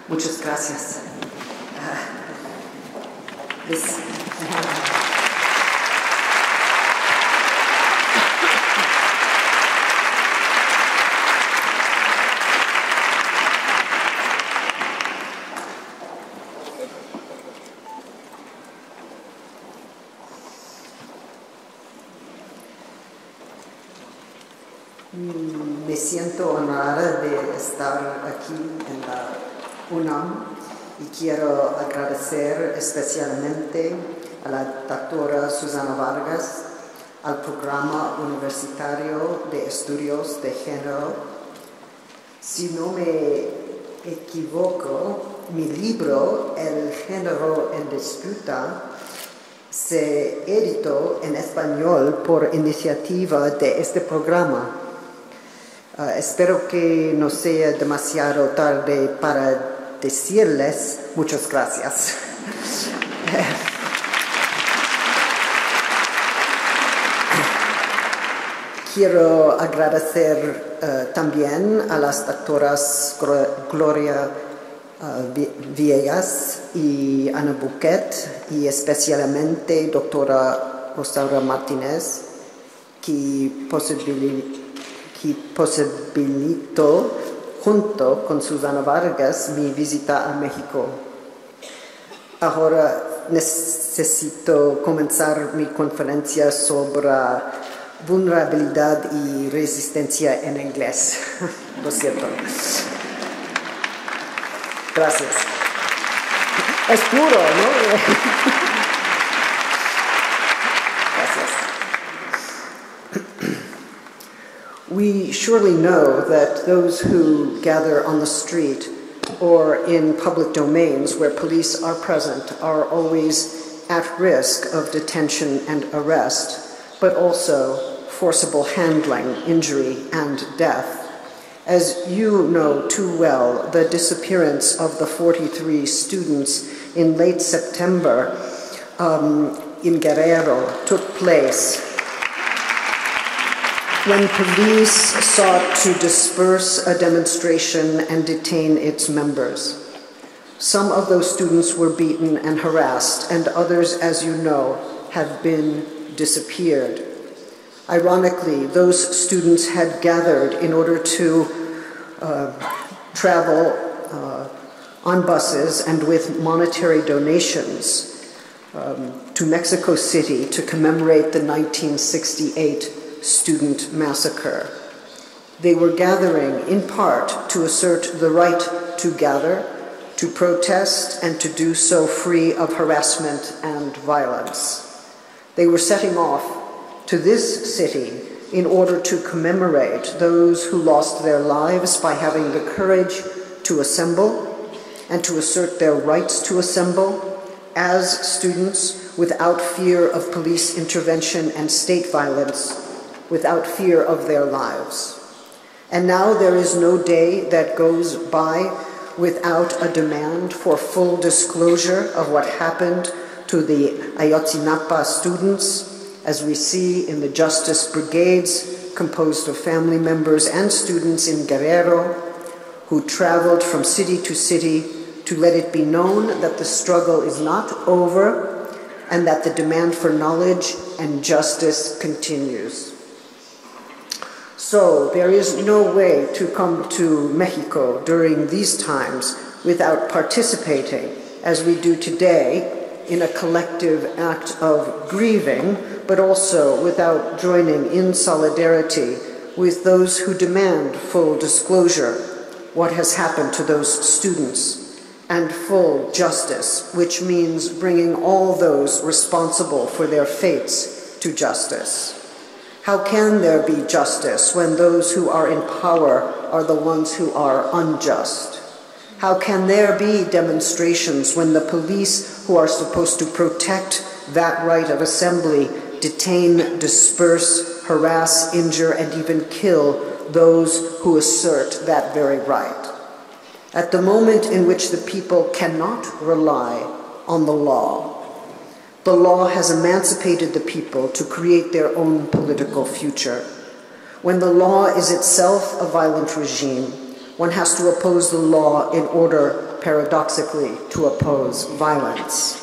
Muchas gracias. Me siento honrada de estar aquí en la UNAM y quiero agradecer especialmente a la doctora Susana Vargas, al programa universitario de estudios de género. Si no me equivoco, mi libro, El género en disputa, se editó en español por iniciativa de este programa. Espero que no sea demasiado tarde para decirles muchas gracias. Quiero agradecer también a las doctoras Gloria Villegas y Ana Buquet, y especialmente doctora Rosaura Martínez, que posibilitó, junto con Susana Vargas, mi visita a México. Ahora necesito comenzar mi conferencia sobre vulnerabilidad y resistencia en inglés. Lo siento. Gracias. Es puro, ¿no? Gracias. We surely know that those who gather on the street or in public domains where police are present are always at risk of detention and arrest, but also forcible handling, injury, and death. As you know too well, the disappearance of the 43 students in late September in Guerrero took place when police sought to disperse a demonstration and detain its members. Some of those students were beaten and harassed, and others, as you know, have been disappeared. Ironically, those students had gathered in order to travel on buses and with monetary donations to Mexico City to commemorate the 1968 student massacre. They were gathering in part to assert the right to gather, to protest, and to do so free of harassment and violence. They were setting off to this city in order to commemorate those who lost their lives by having the courage to assemble and to assert their rights to assemble as students without fear of police intervention and state violence, without fear of their lives. And now there is no day that goes by without a demand for full disclosure of what happened to the Ayotzinapa students, as we see in the Justice Brigades composed of family members and students in Guerrero who traveled from city to city to let it be known that the struggle is not over and that the demand for knowledge and justice continues. So there is no way to come to Mexico during these times without participating, as we do today, in a collective act of grieving, but also without joining in solidarity with those who demand full disclosure, what has happened to those students, and full justice, which means bringing all those responsible for their fates to justice. How can there be justice when those who are in power are the ones who are unjust? How can there be demonstrations when the police who are supposed to protect that right of assembly detain, disperse, harass, injure, and even kill those who assert that very right? At the moment in which the people cannot rely on the law has emancipated the people to create their own political future. When the law is itself a violent regime, one has to oppose the law in order, paradoxically to oppose violence.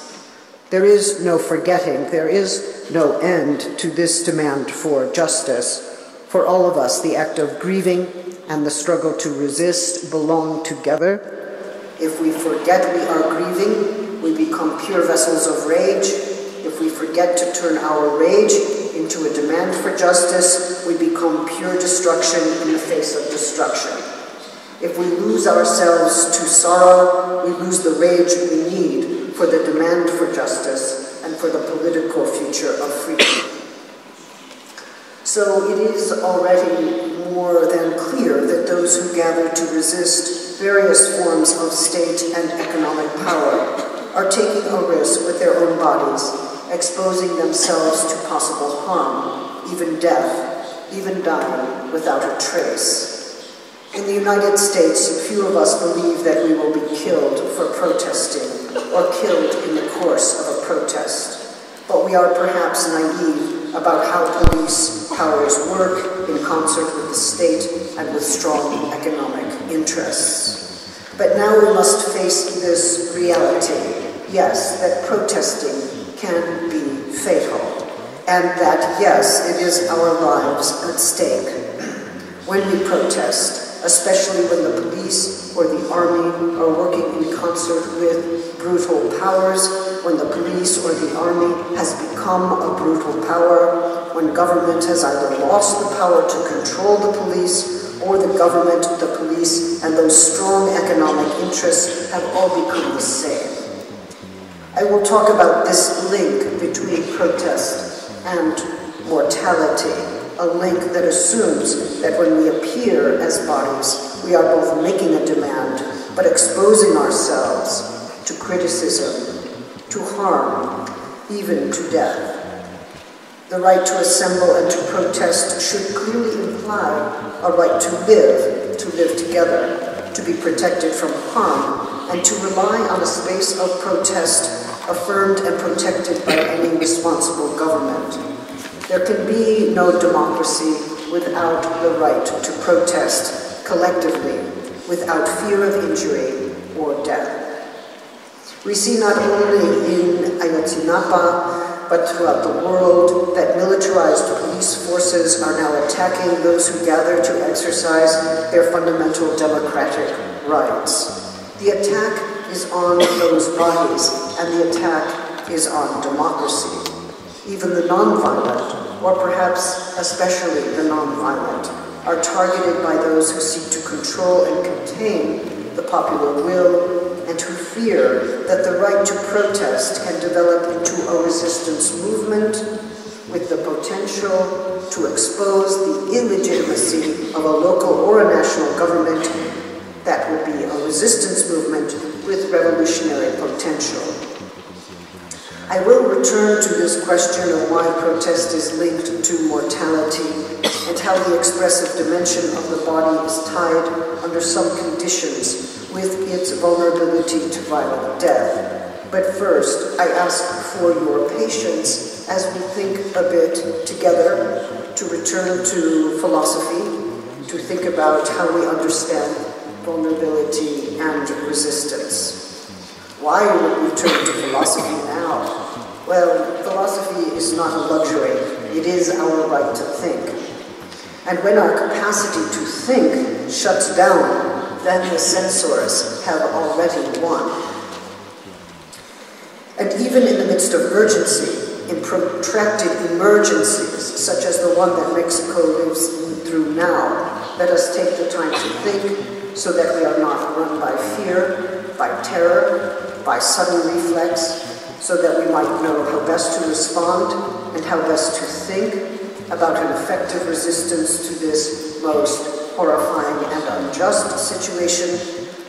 There is no forgetting, there is no end to this demand for justice. For all of us, the act of grieving and the struggle to resist belong together. If we forget we are grieving, we become pure vessels of rage. If we forget to turn our rage into a demand for justice, we become pure destruction in the face of destruction. If we lose ourselves to sorrow, we lose the rage we need for the demand for justice and for the political future of freedom. So it is already more than clear that those who gather to resist various forms of state and economic power are taking a risk with their own bodies, exposing themselves to possible harm, even death, even dying without a trace. In the United States, few of us believe that we will be killed for protesting or killed in the course of a protest. But we are perhaps naive about how police powers work in concert with the state and with strong economic interests. But now we must face this reality, yes, that protesting can be fatal, and that, yes, it is our lives at stake. When we protest, especially when the police or the army are working in concert with brutal powers, when the police or the army has become a brutal power, when government has either lost the power to control the police, or the government, the police, and those strong economic interests have all become the same. I will talk about this link between protest and mortality, a link that assumes that when we appear as bodies, we are both making a demand, but exposing ourselves to criticism, to harm, even to death. The right to assemble and to protest should clearly imply a right to live together, to be protected from harm, and to rely on a space of protest affirmed and protected by any responsible government. There can be no democracy without the right to protest collectively, without fear of injury or death. We see not only in Ayotzinapa, but throughout the world, that militarized police forces are now attacking those who gather to exercise their fundamental democratic rights. The attack is on those bodies, and the attack is on democracy. Even the nonviolent, or perhaps especially the nonviolent, are targeted by those who seek to control and contain the popular will, and who fear that the right to protest can develop into a resistance movement with the potential to expose the illegitimacy of a local or a national government that would be a resistance movement with revolutionary potential. I will return to this question of why protest is linked to mortality and how the expressive dimension of the body is tied under some conditions with its vulnerability to violent death. But first, I ask for your patience as we think a bit together to return to philosophy, to think about how we understand vulnerability and resistance. Why would we turn to philosophy now? Well, philosophy is not a luxury. It is our right to think. And when our capacity to think shuts down, then the censors have already won. And even in the midst of urgency, in protracted emergencies, such as the one that Mexico lives through now, let us take the time to think so that we are not run by fear, by terror, by sudden reflex, so that we might know how best to respond and how best to think about an effective resistance to this most horrifying and unjust situation,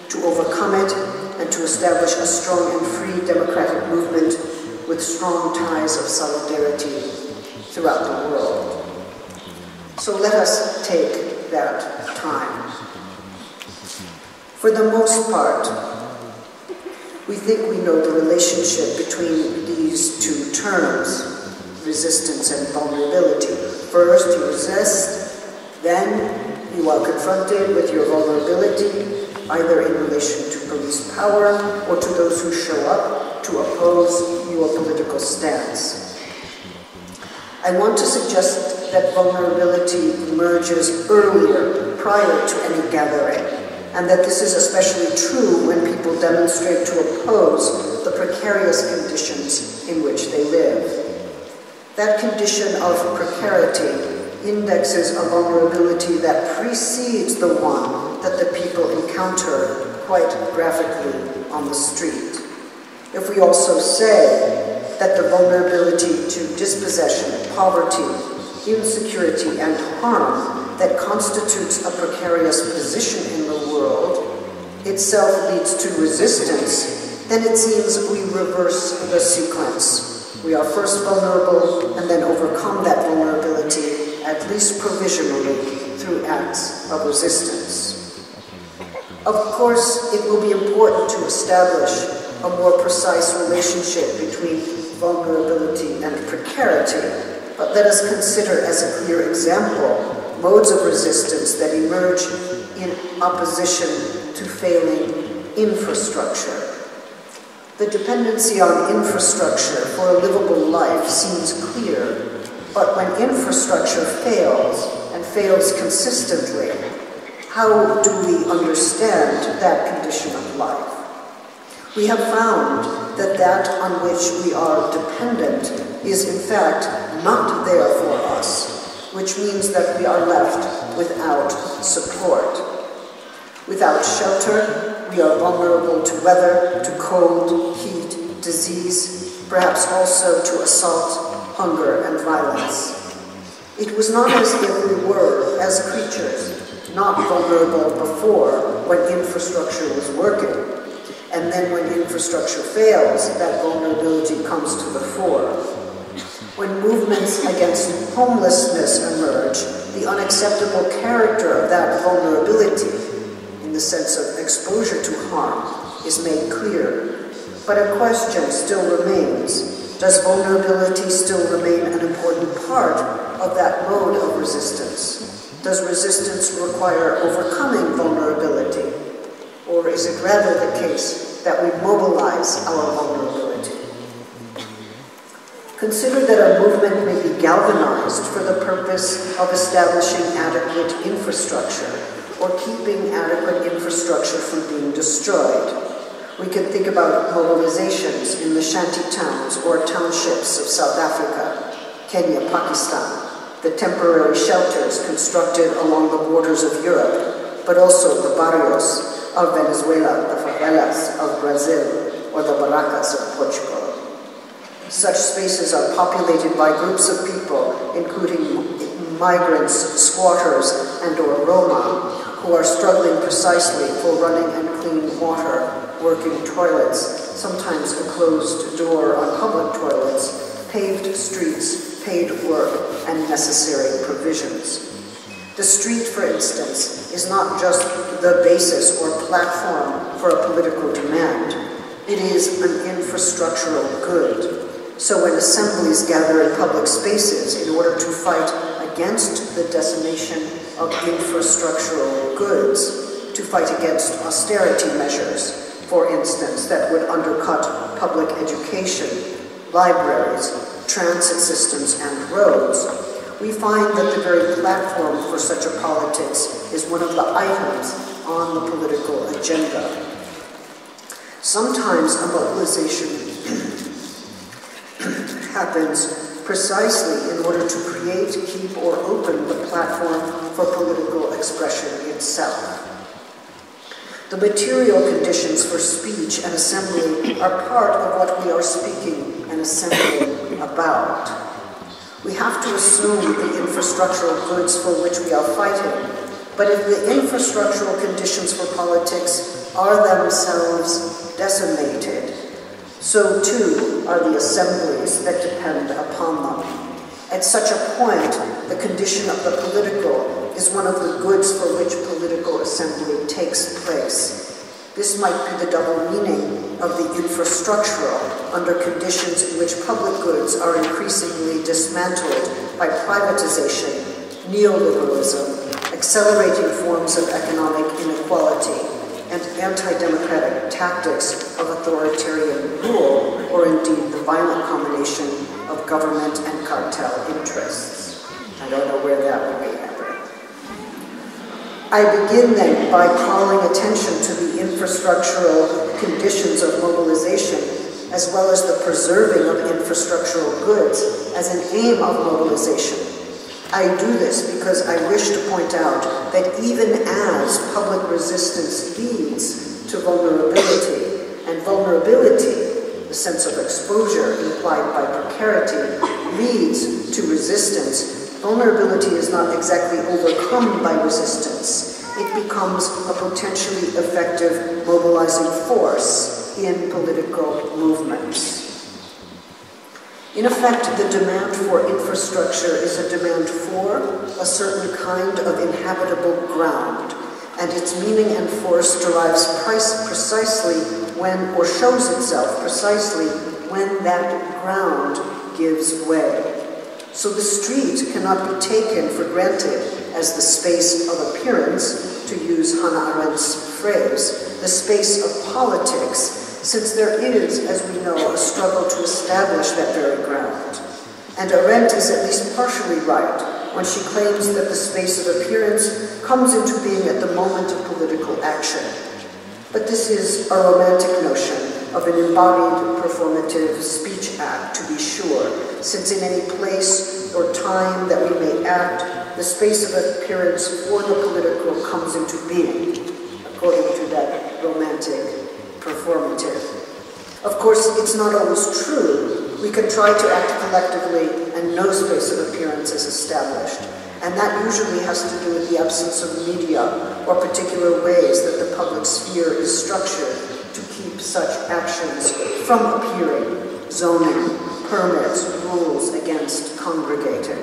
to overcome it, and to establish a strong and free democratic movement with strong ties of solidarity throughout the world. So let us take that time. For the most part, we think we know the relationship between these two terms, resistance and vulnerability. First, you resist, then you are confronted with your vulnerability, either in relation to police power or to those who show up to oppose your political stance. I want to suggest that vulnerability emerges earlier, prior to any gathering, and that this is especially true when people demonstrate to oppose the precarious conditions in which they live. That condition of precarity indexes a vulnerability that precedes the one that the people encounter quite graphically on the street. If we also say that the vulnerability to dispossession, poverty, insecurity, and harm that constitutes a precarious position in the world itself leads to resistance, then it seems we reverse the sequence. We are first vulnerable and then overcome that vulnerability, at least provisionally, through acts of resistance. Of course, it will be important to establish a more precise relationship between vulnerability and precarity, but let us consider as a clear example modes of resistance that emerge in opposition to failing infrastructure. The dependency on infrastructure for a livable life seems clear, but when infrastructure fails, and fails consistently, how do we understand that condition of life? We have found that that on which we are dependent is in fact not there for us, which means that we are left without support. Without shelter, we are vulnerable to weather, to cold, heat, disease, perhaps also to assault, hunger, and violence. It was not as if we were, as creatures, not vulnerable before when infrastructure was working. And then when infrastructure fails, that vulnerability comes to the fore. When movements against homelessness emerge, the unacceptable character of that vulnerability, in the sense of exposure to harm, is made clear. But a question still remains. Does vulnerability still remain an important part of that mode of resistance? Does resistance require overcoming vulnerability? Or is it rather the case that we mobilize our vulnerability? Consider that a movement may be galvanized for the purpose of establishing adequate infrastructure or keeping adequate infrastructure from being destroyed. We can think about mobilizations in the shanty towns or townships of South Africa, Kenya, Pakistan, the temporary shelters constructed along the borders of Europe, but also the barrios of Venezuela, the favelas of Brazil, or the barracas of Portugal. Such spaces are populated by groups of people, including migrants, squatters, and/or Roma, who are struggling precisely for running and clean water, working toilets, sometimes a closed door on public toilets, paved streets, paid work, and necessary provisions. The street, for instance, is not just the basis or platform for a political demand. It is an infrastructural good. So when assemblies gather in public spaces in order to fight against the decimation of infrastructural goods, to fight against austerity measures, for instance, that would undercut public education, libraries, transit systems, and roads, we find that the very platform for such a politics is one of the items on the political agenda. Sometimes a mobilization happens precisely in order to create, keep, or open the platform for political expression itself. The material conditions for speech and assembly are part of what we are speaking and assembling about. We have to assume the infrastructural goods for which we are fighting, but if the infrastructural conditions for politics are themselves decimated, so too are the assemblies that depend upon them. At such a point, the condition of the political is one of the goods for which political assembly takes place. This might be the double meaning of the infrastructural under conditions in which public goods are increasingly dismantled by privatization, neoliberalism, accelerating forms of economic inequality, and anti-democratic tactics of authoritarian rule, or indeed the violent combination of government and cartel interests. I don't know where that would be ever. I begin then by calling attention to the infrastructural conditions of mobilization, as well as the preserving of infrastructural goods as an aim of mobilization. I do this because I wish to point out that even as public resistance leads to vulnerability, and vulnerability, the sense of exposure implied by precarity, leads to resistance, vulnerability is not exactly overcome by resistance. It becomes a potentially effective mobilizing force in political movements. In effect, the demand for infrastructure is a demand for a certain kind of inhabitable ground, and its meaning and force derives precisely when, or shows itself precisely when that ground gives way. So the street cannot be taken for granted as the space of appearance, to use Hannah Arendt's phrase, the space of politics, since there is, as we know, a struggle to establish that very ground. And Arendt is at least partially right when she claims that the space of appearance comes into being at the moment of political action. But this is a romantic notion of an embodied performative speech act, to be sure, since in any place or time that we may act, the space of appearance for the political comes into being, according to that romantic performative. Of course, it's not always true. We can try to act collectively and no space of appearance is established. And that usually has to do with the absence of media or particular ways that the public sphere is structured to keep such actions from appearing, zoning, permits, rules against congregating.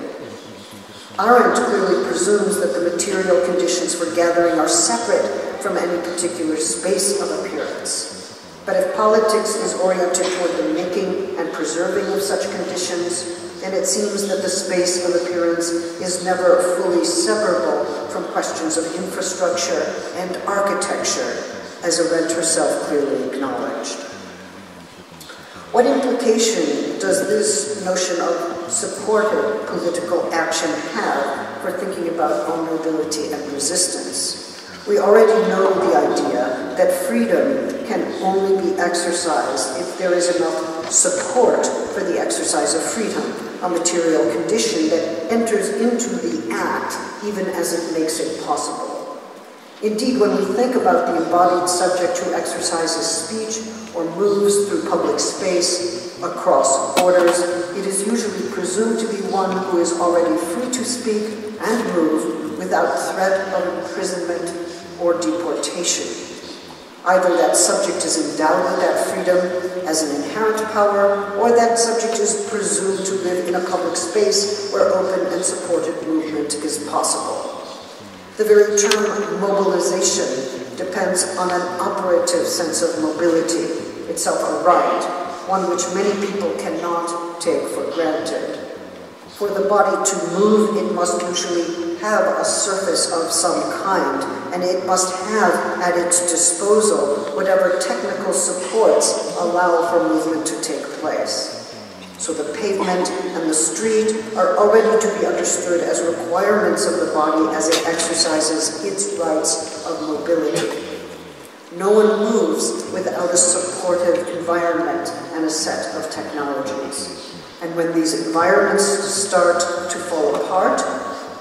Arendt clearly presumes that the material conditions for gathering are separate from any particular space of appearance. But if politics is oriented toward the making and preserving of such conditions, then it seems that the space of appearance is never fully separable from questions of infrastructure and architecture, as Arendt herself clearly acknowledged. What implication does this notion of supported political action have for thinking about vulnerability and resistance? We already know the idea that freedom can only be exercised if there is enough support for the exercise of freedom, a material condition that enters into the act even as it makes it possible. Indeed, when we think about the embodied subject who exercises speech or moves through public space across borders, it is usually presumed to be one who is already free to speak and move without threat of imprisonment or deportation. Either that subject is endowed with that freedom as an inherent power, or that subject is presumed to live in a public space where open and supported movement is possible. The very term mobilization depends on an operative sense of mobility, itself a right, one which many people cannot take for granted. For the body to move, it must usually have a surface of some kind, and it must have at its disposal whatever technical supports allow for movement to take place. So the pavement and the street are already to be understood as requirements of the body as it exercises its rights of mobility. No one moves without a supportive environment and a set of technologies. And when these environments start to fall apart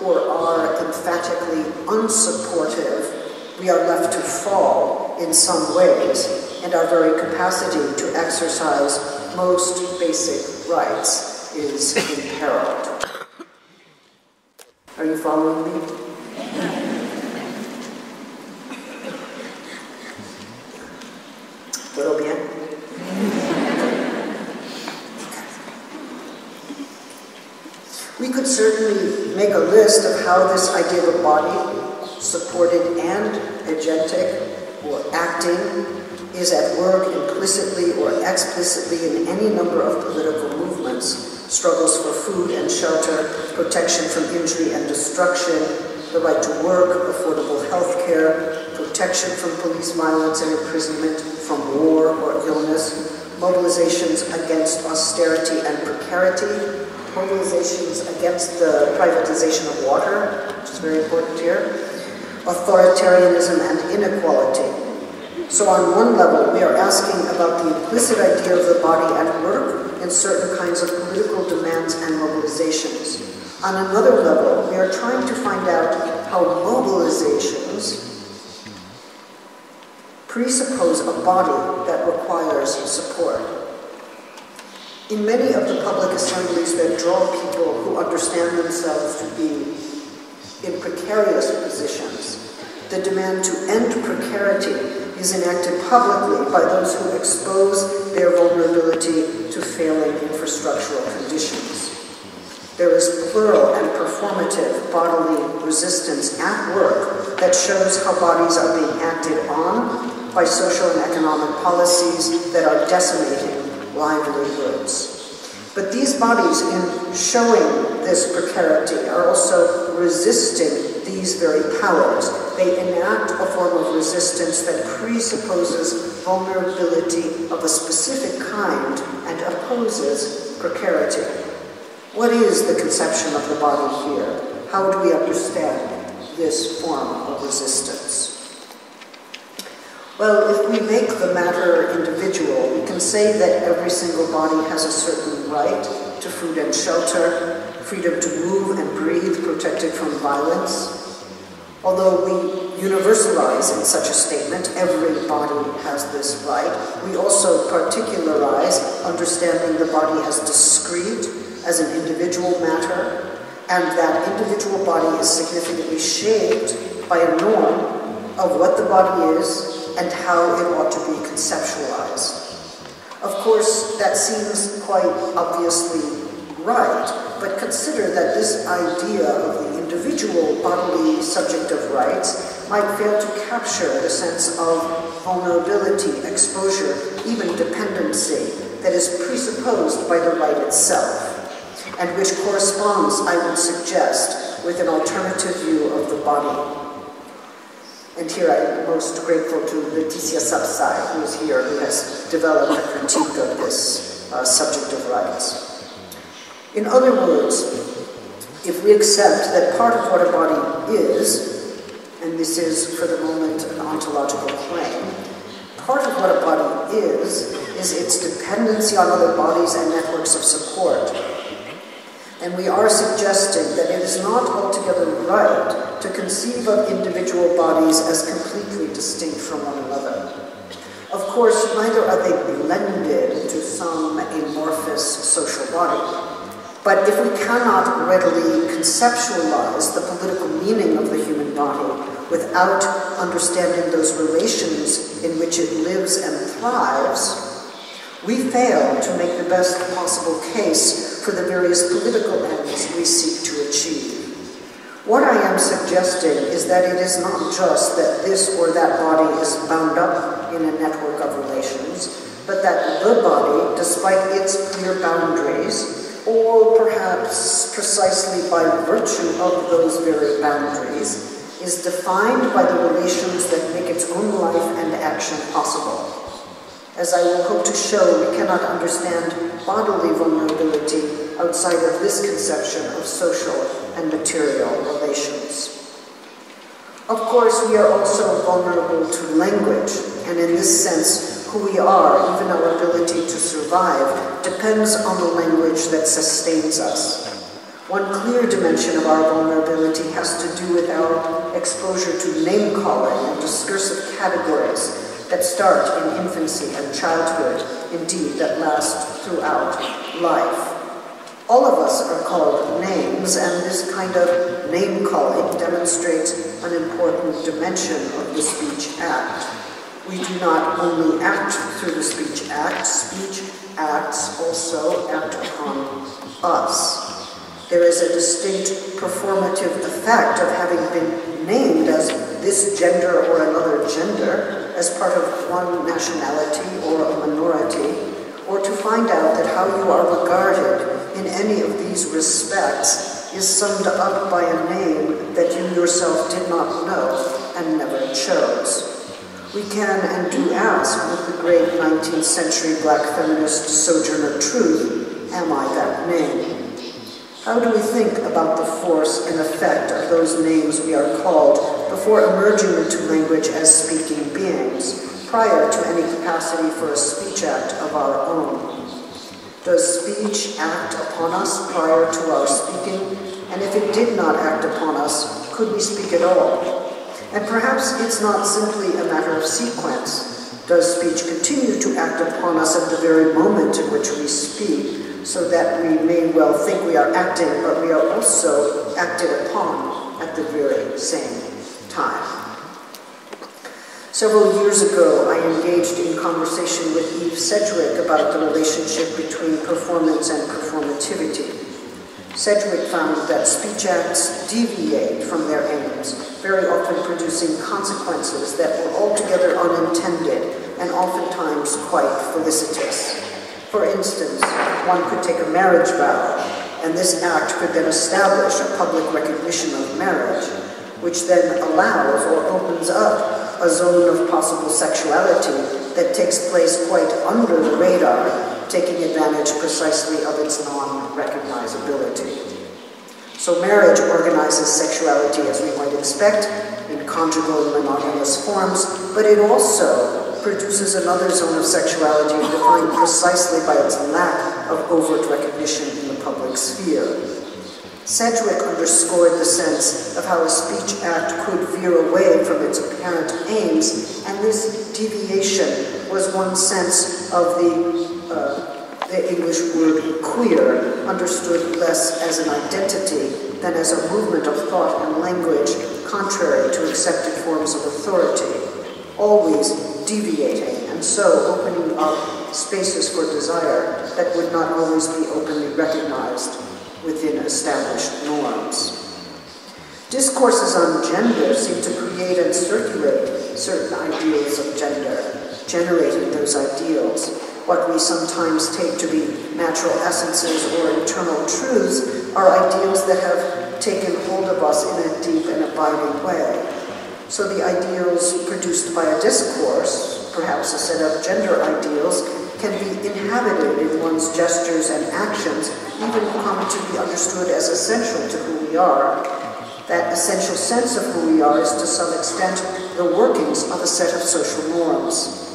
or are emphatically unsupportive, we are left to fall in some ways, and our very capacity to exercise most basic rights is imperiled. Are you following me? ¿Todo bien? We could certainly make a list of how this idea of a body, supported and agentic, or acting, is at work implicitly or explicitly in any number of political movements: struggles for food and shelter, protection from injury and destruction, the right to work, affordable health care, protection from police violence and imprisonment, from war or illness, mobilizations against austerity and precarity, mobilizations against the privatization of water, which is very important here, authoritarianism and inequality. So on one level, we are asking about the implicit idea of the body at work in certain kinds of political demands and mobilizations. On another level, we are trying to find out how mobilizations presuppose a body that requires support. In many of the public assemblies that draw people who understand themselves to be in precarious positions, the demand to end precarity is enacted publicly by those who expose their vulnerability to failing infrastructural conditions. There is plural and performative bodily resistance at work that shows how bodies are being acted on by social and economic policies that are decimating livelihoods. But these bodies, in showing this precarity, are also resisting these very powers. They enact a form of resistance that presupposes vulnerability of a specific kind and opposes precarity. What is the conception of the body here? How do we understand this form of resistance? Well, if we make the matter individual, we can say that every single body has a certain right to food and shelter, freedom to move and breathe, protected from violence. Although we universalize in such a statement, every body has this right, we also particularize understanding the body as discrete, as an individual matter, and that individual body is significantly shaped by a norm of what the body is and how it ought to be conceptualized. Of course, that seems quite obviously right, but consider that this idea of the individual bodily subject of rights might fail to capture the sense of vulnerability, exposure, even dependency that is presupposed by the right itself, and which corresponds, I would suggest, with an alternative view of the body. And here I'm most grateful to Leticia Sapsai, who is here, who has developed a critique of this subject of rights. In other words, if we accept that part of what a body is, and this is for the moment an ontological claim, part of what a body is its dependency on other bodies and networks of support. And we are suggesting that it is not altogether right to conceive of individual bodies as completely distinct from one another. Of course, neither are they blended into some amorphous social body. But if we cannot readily conceptualize the political meaning of the human body without understanding those relations in which it lives and thrives, we fail to make the best possible case for the various political ends we seek to achieve. What I am suggesting is that it is not just that this or that body is bound up in a network of relations, but that the body, despite its clear boundaries, or perhaps precisely by virtue of those very boundaries, is defined by the relations that make its own life and action possible. As I will hope to show, we cannot understand bodily vulnerability outside of this conception of social and material relations. Of course, we are also vulnerable to language, and in this sense, who we are, even our ability to survive, depends on the language that sustains us. One clear dimension of our vulnerability has to do with our exposure to name-calling and discursive categories that start in infancy and childhood, indeed that last throughout life. All of us are called names, and this kind of name-calling demonstrates an important dimension of the speech act. We do not only act through the speech acts also act upon us. There is a distinct performative effect of having been named as this gender or another gender, as part of one nationality or a minority, or to find out that how you are regarded in any of these respects is summed up by a name that you yourself did not know and never chose. We can and do ask with the great 19th century black feminist Sojourner Truth, am I that name? How do we think about the force and effect of those names we are called before emerging into language as speaking beings, prior to any capacity for a speech act of our own? Does speech act upon us prior to our speaking? And if it did not act upon us, could we speak at all? And perhaps it's not simply a matter of sequence. Does speech continue to act upon us at the very moment in which we speak, so that we may well think we are acting, but we are also acted upon at the very same time? Several years ago, I engaged in conversation with Eve Sedgwick about the relationship between performance and performativity. Sedgwick found that speech acts deviate from their aims, very often producing consequences that were altogether unintended and oftentimes quite felicitous. For instance, one could take a marriage vow, and this act could then establish a public recognition of marriage, which then allows or opens up a zone of possible sexuality that takes place quite under the radar, taking advantage precisely of its non-recognizability. So marriage organizes sexuality as we might expect, in conjugal and monogamous forms, but it also produces another zone of sexuality defined precisely by its lack of overt recognition in the public sphere. Sedgwick underscored the sense of how a speech act could veer away from its apparent aims, and this deviation was one sense of the English word queer, understood less as an identity than as a movement of thought and language contrary to accepted forms of authority, always deviating, and so opening up spaces for desire that would not always be openly recognized within established norms. Discourses on gender seem to create and circulate certain ideals of gender, generating those ideals. What we sometimes take to be natural essences or internal truths are ideals that have taken hold of us in a deep and abiding way. So the ideals produced by a discourse, perhaps a set of gender ideals, can be inhabited in one's gestures and actions, even come to be understood as essential to who we are. That essential sense of who we are is to some extent the workings of a set of social norms.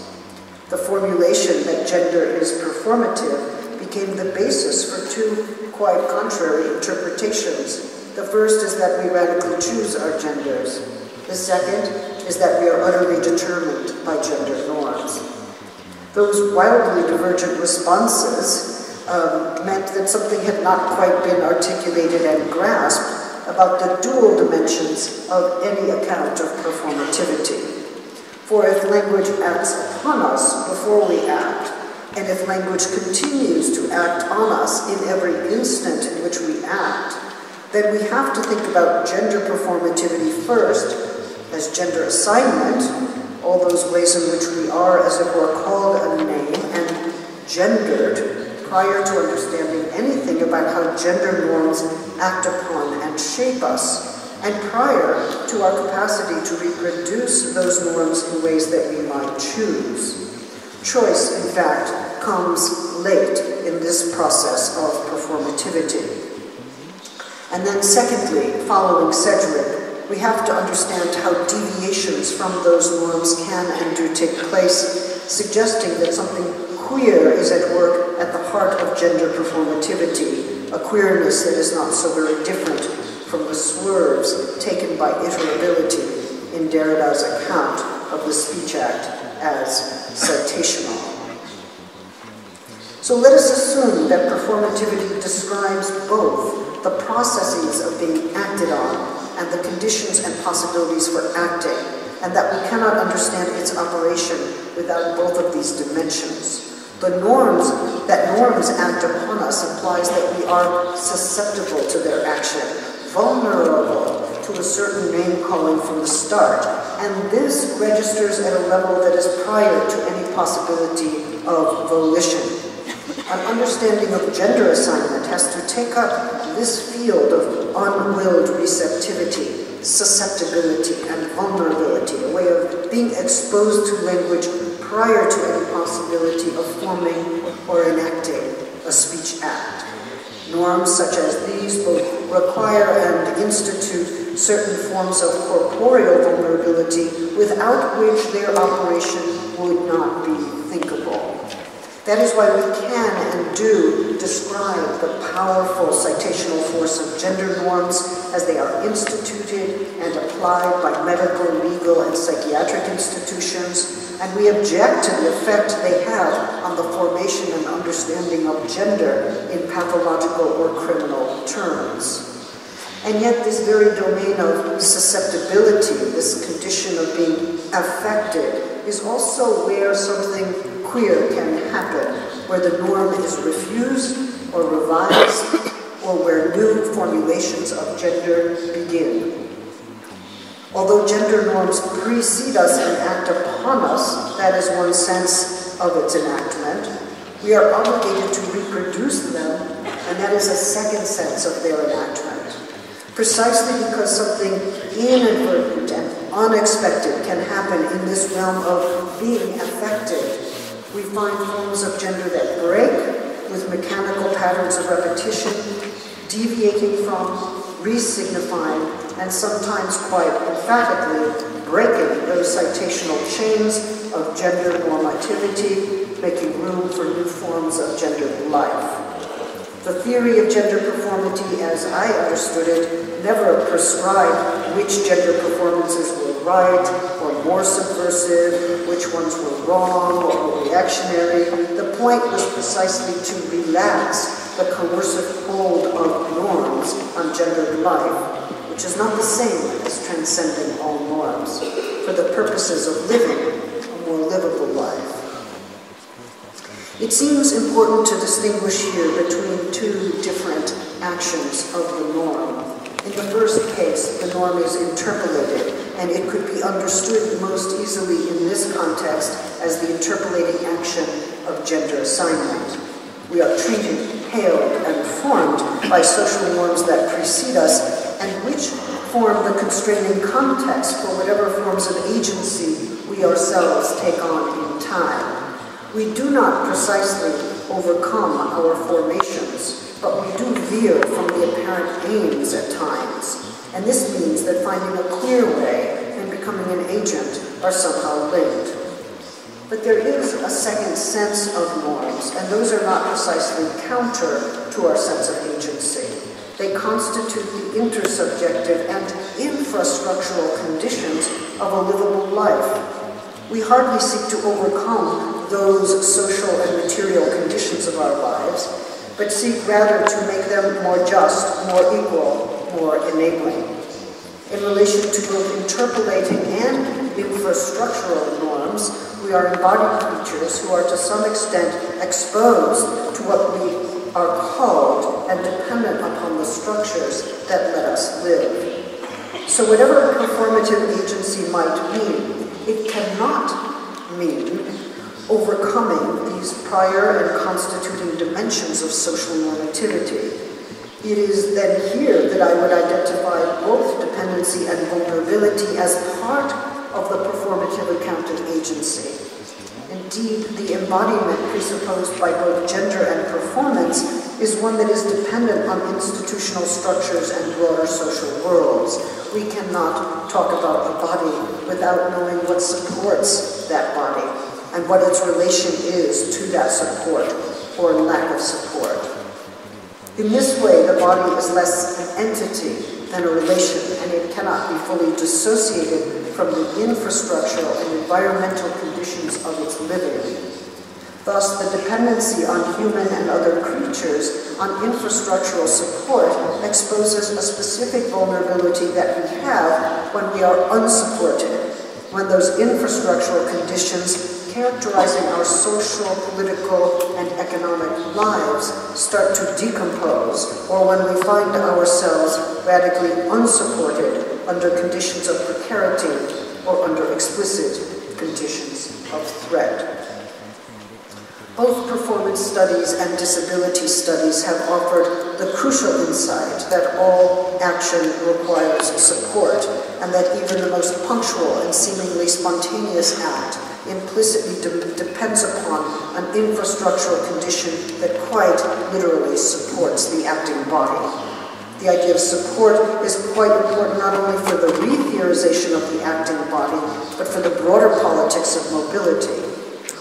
The formulation that gender is performative became the basis for two quite contrary interpretations. The first is that we radically choose our genders. The second is that we are utterly determined by gender norms. Those wildly divergent responses meant that something had not quite been articulated and grasped about the dual dimensions of any account of performativity. For if language acts upon us before we act, and if language continues to act on us in every instant in which we act, then we have to think about gender performativity first as gender assignment, all those ways in which we are, as it were, called a name and gendered, prior to understanding anything about how gender norms act upon and shape us, and prior to our capacity to reproduce those norms in ways that we might choose. Choice, in fact, comes late in this process of performativity. And then secondly, following Sedgwick, we have to understand how deviations from those norms can and do take place, suggesting that something queer is at work at the heart of gender performativity, a queerness that is not so very different from the swerves taken by iterability in Derrida's account of the speech act as citational. So let us assume that performativity describes both the processes of being acted on and the conditions and possibilities for acting, and that we cannot understand its operation without both of these dimensions. That norms act upon us implies that we are susceptible to their action, vulnerable to a certain name-calling from the start, and this registers at a level that is prior to any possibility of volition. An understanding of gender assignment has to take up this field of unwilled receptivity, susceptibility and vulnerability, a way of being exposed to language prior to any possibility of forming or enacting a speech act. Norms such as these both require and institute certain forms of corporeal vulnerability without which their operation would not be thinkable. That is why we can and do describe the powerful citational force of gender norms as they are instituted and applied by medical, legal, and psychiatric institutions, and we object to the effect they have on the formation and understanding of gender in pathological or criminal terms. And yet this very domain of susceptibility, this condition of being affected, is also where something queer can happen, where the norm is refused or revised, or where new formulations of gender begin. Although gender norms precede us and act upon us, that is one sense of its enactment, we are obligated to reproduce them, and that is a second sense of their enactment. Precisely because something inadvertent and unexpected can happen in this realm of being affected, we find forms of gender that break with mechanical patterns of repetition, deviating from, re-signifying, and sometimes quite emphatically breaking those citational chains of gender normativity, making room for new forms of gendered life. The theory of gender performity, as I understood it, never prescribed which gender performances were right or more subversive, which ones were wrong or reactionary. The point was precisely to relax the coercive hold of norms on gendered life, which is not the same as transcending all norms, for the purposes of living a more livable life. It seems important to distinguish here between two different actions of the norm. In the first case, the norm is interpolated, and it could be understood most easily in this context as the interpolating action of gender assignment. We are treated, hailed, and formed by social norms that precede us, and which form the constraining context for whatever forms of agency we ourselves take on in time. We do not precisely overcome our formations, but we do veer from the apparent aims at times. And this means that finding a clear way and becoming an agent are somehow linked. But there is a second sense of norms, and those are not precisely counter to our sense of agency. They constitute the intersubjective and infrastructural conditions of a livable life. We hardly seek to overcome those social and material conditions of our lives, but seek rather to make them more just, more equal, more enabling. In relation to both interpolating and infrastructural norms, we are embodied creatures who are to some extent exposed to what we are called and dependent upon the structures that let us live. So whatever performative agency might mean, it cannot mean overcoming these prior and constituting dimensions of social normativity. It is then here that I would identify both dependency and vulnerability as part of the performative account of agency. Indeed, the embodiment presupposed by both gender and performance is one that is dependent on institutional structures and broader social worlds. We cannot talk about a body without knowing what supports that body and what its relation is to that support or lack of support. In this way, the body is less an entity than a relation, and it cannot be fully dissociated from the infrastructural and environmental conditions of its living. Thus, the dependency on human and other creatures on infrastructural support exposes a specific vulnerability that we have when we are unsupported, when those infrastructural conditions characterizing our social, political, and economic lives start to decompose, or when we find ourselves radically unsupported under conditions of precarity or under explicit conditions of threat. Both performance studies and disability studies have offered the crucial insight that all action requires support, and that even the most punctual and seemingly spontaneous act implicitly depends upon an infrastructural condition that quite literally supports the acting body. The idea of support is quite important not only for the re-theorization of the acting body, but for the broader politics of mobility.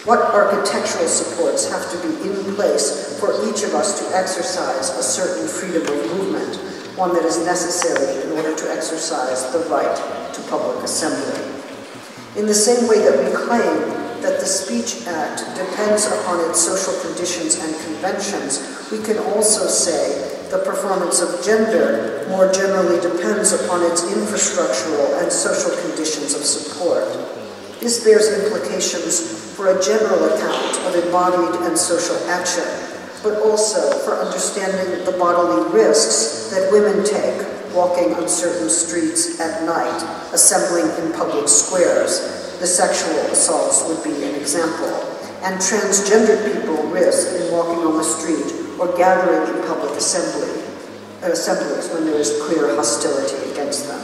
What architectural supports have to be in place for each of us to exercise a certain freedom of movement, one that is necessary in order to exercise the right to public assembly? In the same way that we claim that the Speech Act depends upon its social conditions and conventions, we can also say the performance of gender more generally depends upon its infrastructural and social conditions of support. This bears implications for a general account of embodied and social action, but also for understanding the bodily risks that women take walking on certain streets at night, assembling in public squares. The sexual assaults would be an example. And transgendered people risk in walking on the street or gathering in public assemblies when there is clear hostility against them.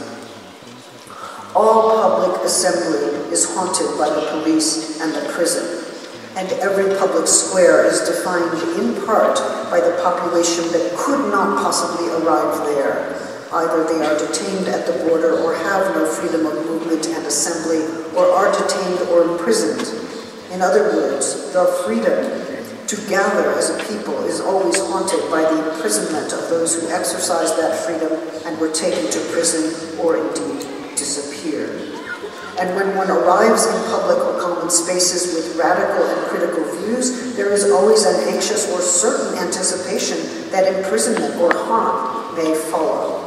All public assembly is haunted by the police and the prison, and every public square is defined in part by the population that could not possibly arrive there. Either they are detained at the border or have no freedom of movement and assembly, or are detained or imprisoned. In other words, the freedom to gather as a people is always haunted by the imprisonment of those who exercised that freedom and were taken to prison or indeed disappeared. And when one arrives in public or common spaces with radical and critical views, there is always an anxious or certain anticipation that imprisonment or harm may follow.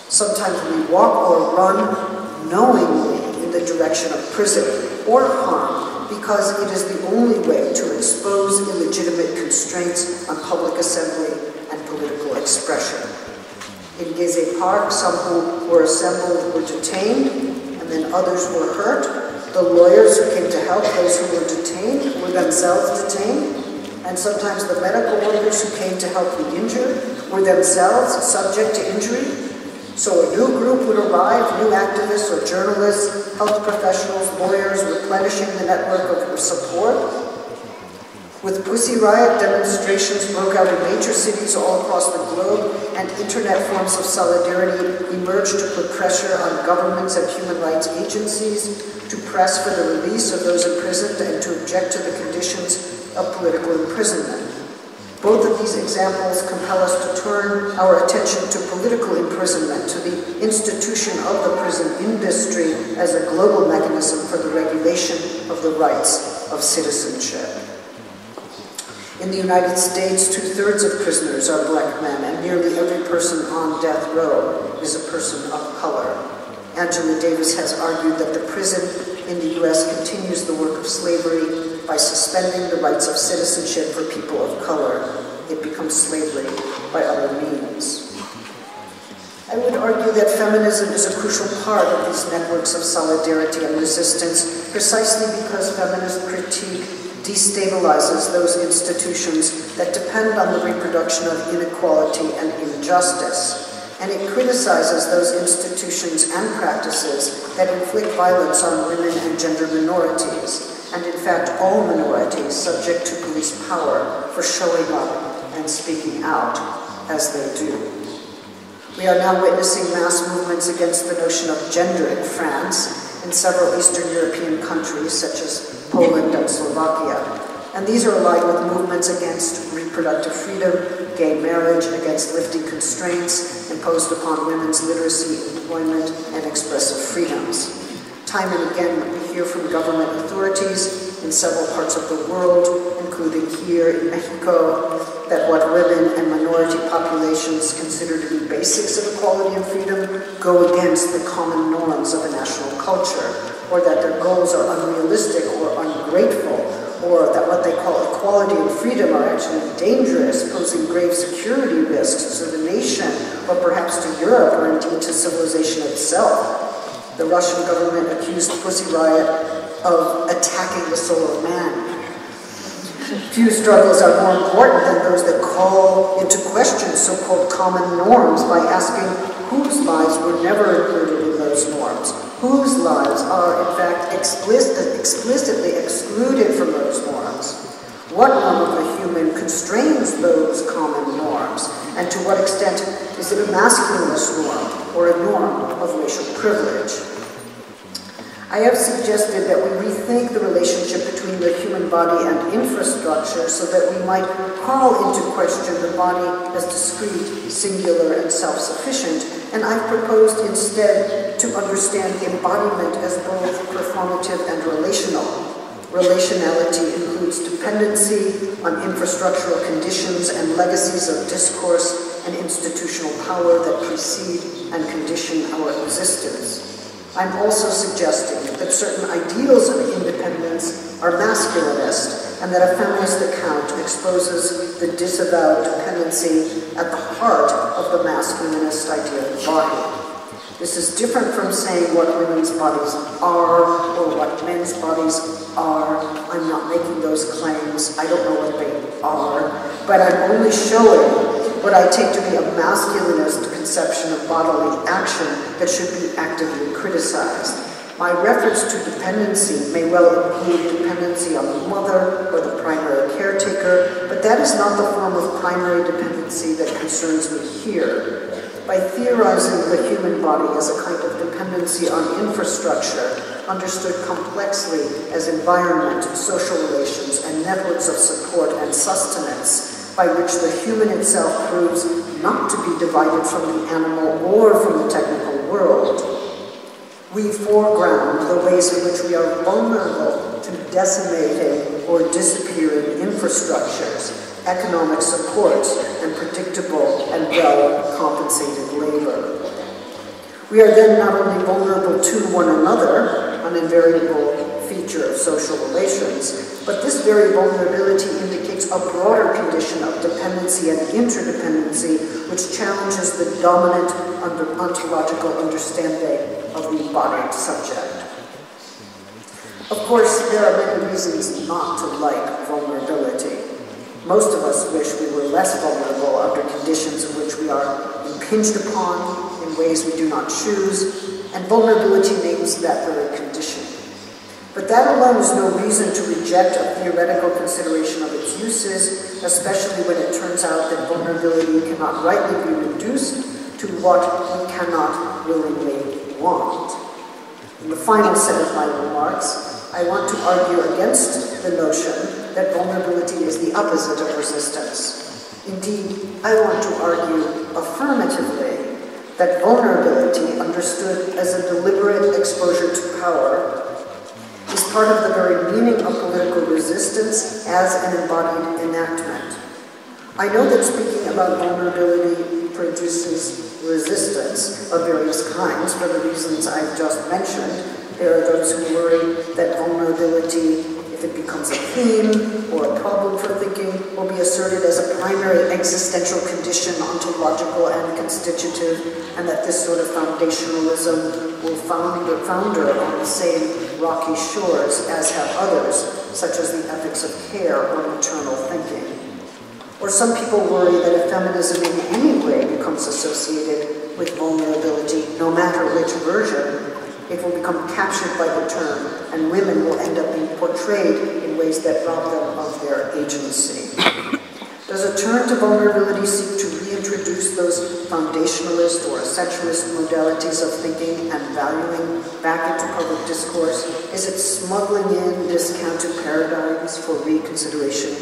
Sometimes we walk or run knowingly in the direction of prison or harm because it is the only way to expose illegitimate constraints on public assembly and political expression. In Gezi Park, some who were assembled were detained, and then others were hurt. The lawyers who came to help those who were detained were themselves detained, and sometimes the medical workers who came to help the injured were themselves subject to injury. So a new group would arrive, new activists or journalists, health professionals, lawyers, replenishing the network of support. With Pussy Riot, demonstrations broke out in major cities all across the globe, and internet forms of solidarity emerged to put pressure on governments and human rights agencies, to press for the release of those imprisoned, and to object to the conditions of political imprisonment. Both of these examples compel us to turn our attention to political imprisonment, to the institution of the prison industry as a global mechanism for the regulation of the rights of citizenship. In the United States, 2/3 of prisoners are black men, and nearly every person on death row is a person of color. Angela Davis has argued that the prison in the U.S. continues the work of slavery by suspending the rights of citizenship for people of color. It becomes slavery by other means. I would argue that feminism is a crucial part of these networks of solidarity and resistance, precisely because feminist critique destabilizes those institutions that depend on the reproduction of inequality and injustice. And it criticizes those institutions and practices that inflict violence on women and gender minorities, and in fact all minorities subject to police power for showing up and speaking out as they do. We are now witnessing mass movements against the notion of gender in France, in several Eastern European countries such as Poland and Slovakia. And these are allied with movements against reproductive freedom, gay marriage, against lifting constraints imposed upon women's literacy, employment, and expressive freedoms. Time and again, we hear from government authorities in several parts of the world, including here in Mexico, that what women and minority populations consider to be basics of equality and freedom go against the common norms of a national culture, or that their goals are unrealistic or ungrateful, or that what they call equality and freedom are actually dangerous, posing grave security risks to the nation, or perhaps to Europe, or indeed to civilization itself. The Russian government accused Pussy Riot of attacking the soul of man. Few struggles are more important than those that call into question so-called common norms by asking whose lives were never included in those norms, whose lives are, in fact, explicitly excluded from those norms. What norm of the human constrains those common norms, and to what extent is it a masculinist norm or a norm of racial privilege? I have suggested that we rethink the relationship between the human body and infrastructure so that we might call into question the body as discrete, singular, and self-sufficient, and I've proposed instead to understand embodiment as both performative and relational. Relationality includes dependency on infrastructural conditions and legacies of discourse and institutional power that precede and condition our existence. I'm also suggesting that certain ideals of independence are masculinist and that a feminist account exposes the disavowed dependency at the heart of the masculinist idea of the body. This is different from saying what women's bodies are or what men's bodies are. I'm not making those claims. I don't know what they are, but I'm only showing what I take to be a masculinist conception of bodily action that should be actively criticized. My reference to dependency may well include dependency on the mother or the primary caretaker, but that is not the form of primary dependency that concerns me here. By theorizing the human body as a kind of dependency on infrastructure, understood complexly as environment, social relations, and networks of support and sustenance, by which the human itself proves not to be divided from the animal or from the technical world, we foreground the ways in which we are vulnerable to decimating or disappearing infrastructures, economic supports, and predictable and well-compensated labor. We are then not only vulnerable to one another, an invariable feature of social relations, but this very vulnerability indicates a broader condition of dependency and interdependency which challenges the dominant ontological understanding of the embodied subject. Of course, there are many reasons not to like vulnerability. Most of us wish we were less vulnerable under conditions in which we are impinged upon in ways we do not choose, and vulnerability names that very condition. But that alone is no reason to reject a theoretical consideration of its uses, especially when it turns out that vulnerability cannot rightly be reduced to what we cannot willingly want. In the final set of my remarks, I want to argue against the notion that vulnerability is the opposite of resistance. Indeed, I want to argue affirmatively that vulnerability, understood as a deliberate exposure to power, is part of the very meaning of political resistance as an embodied enactment. I know that speaking about vulnerability produces resistance of various kinds for the reasons I've just mentioned. There are those who worry that vulnerability, if it becomes a theme or a problem for thinking, will be asserted as a primary existential condition, ontological and constitutive, and that this sort of foundationalism will founder on the same rocky shores as have others, such as the ethics of care or maternal thinking. Or some people worry that if feminism in any way becomes associated with vulnerability, no matter which version, it will become captured by the term, and women will end up being portrayed in ways that rob them of their agency. Does a turn to vulnerability seek to reintroduce those foundationalist or essentialist modalities of thinking and valuing back into public discourse? Is it smuggling in discounted paradigms for reconsideration?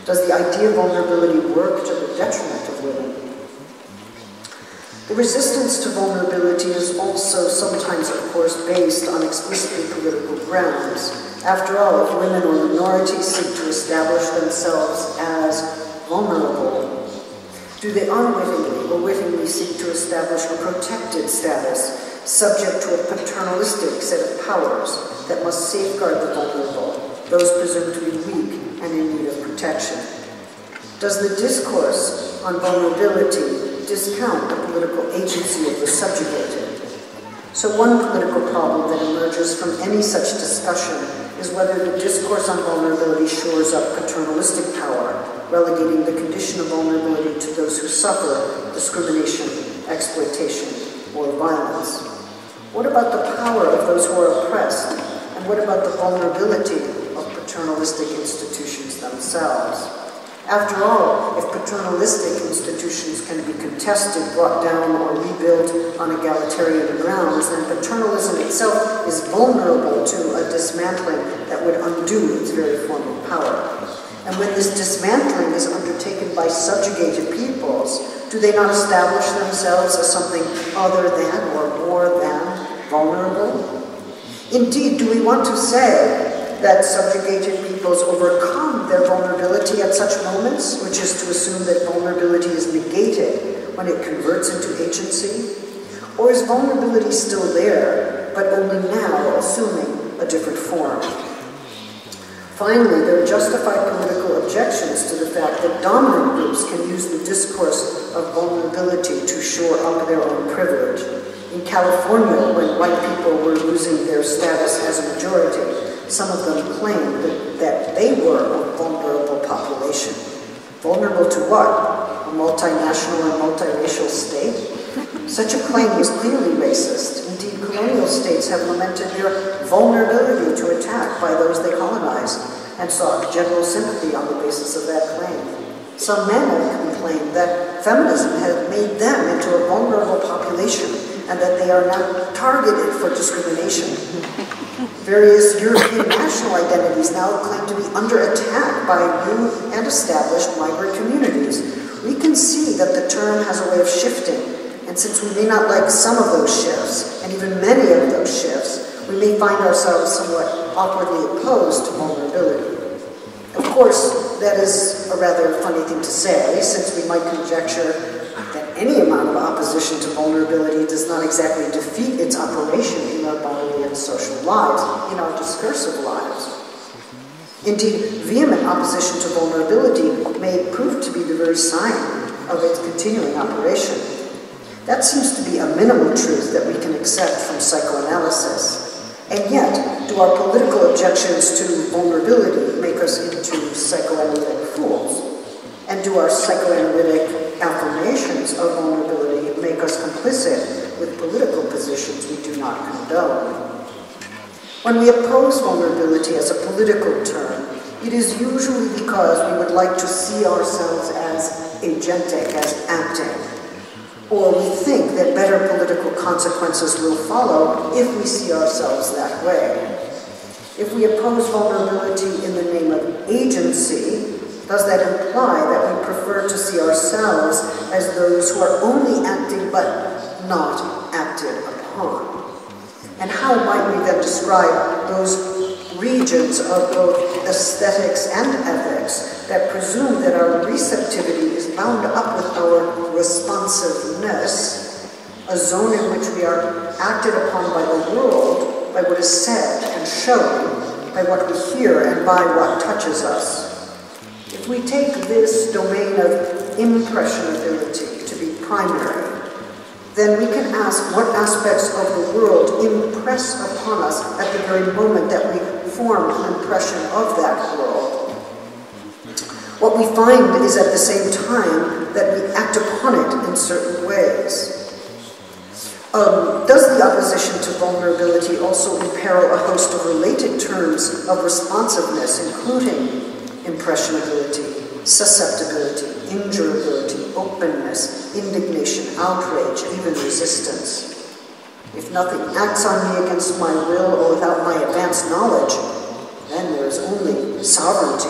Does the idea of vulnerability work to the detriment of women? The resistance to vulnerability is also sometimes, of course, based on explicitly political grounds. After all, if women or minorities seek to establish themselves as vulnerable, do they unwittingly or wittingly seek to establish a protected status, subject to a paternalistic set of powers that must safeguard the vulnerable, those presumed to be weak and in need of protection? Does the discourse on vulnerability discount the political agency of the subjugated? So one political problem that emerges from any such discussion is whether the discourse on vulnerability shores up paternalistic power, relegating the condition of vulnerability to those who suffer discrimination, exploitation, or violence. What about the power of those who are oppressed? And what about the vulnerability of paternalistic institutions themselves? After all, if paternalistic institutions can be contested, brought down, or rebuilt on egalitarian grounds, then paternalism itself is vulnerable to a dismantling that would undo its very form of power. And when this dismantling is undertaken by subjugated peoples, do they not establish themselves as something other than or more than vulnerable? Indeed, do we want to say that subjugated peoples overcome their vulnerability at such moments, which is to assume that vulnerability is negated when it converts into agency? Or is vulnerability still there, but only now assuming a different form? Finally, there are justified political objections to the fact that dominant groups can use the discourse of vulnerability to shore up their own privilege. In California, when white people were losing their status as a majority, some of them claimed that they were a vulnerable population. Vulnerable to what? A multinational and multiracial state? Such a claim was clearly racist. Indeed, colonial states have lamented their vulnerability to attack by those they colonized and sought general sympathy on the basis of that claim. Some men have complained that feminism has made them into a vulnerable population and that they are now targeted for discrimination. Various European national identities now claim to be under attack by new and established migrant communities. We can see that the term has a way of shifting, and since we may not like some of those shifts, and even many of those shifts, we may find ourselves somewhat awkwardly opposed to vulnerability. Of course, that is a rather funny thing to say, since we might conjecture that any amount of opposition to vulnerability does not exactly defeat its operation in our bodily and social lives, in our discursive lives. Indeed, vehement opposition to vulnerability may prove to be the very sign of its continuing operation. That seems to be a minimal truth that we can accept from psychoanalysis. And yet, do our political objections to vulnerability make us into psychoanalytic fools? And do our psychoanalytic affirmations of vulnerability make us complicit with political positions we do not condone? When we oppose vulnerability as a political term, it is usually because we would like to see ourselves as agentic, as acting. Or we think that better political consequences will follow if we see ourselves that way. If we oppose vulnerability in the name of agency, does that imply that we prefer to see ourselves as those who are only acting but not acted upon? And how might we then describe those regions of both aesthetics and ethics that presume that our receptivity is bound up with our responsiveness, a zone in which we are acted upon by the world, by what is said and shown, by what we hear and by what touches us? If we take this domain of impressionability to be primary, then we can ask what aspects of the world impress upon us at the very moment that we form an impression of that world. What we find is at the same time that we act upon it in certain ways. Does the opposition to vulnerability also imperil a host of related terms of responsiveness, including impressionability, susceptibility, injurability, openness, indignation, outrage, even resistance? If nothing acts on me against my will or without my advanced knowledge, then there is only sovereignty,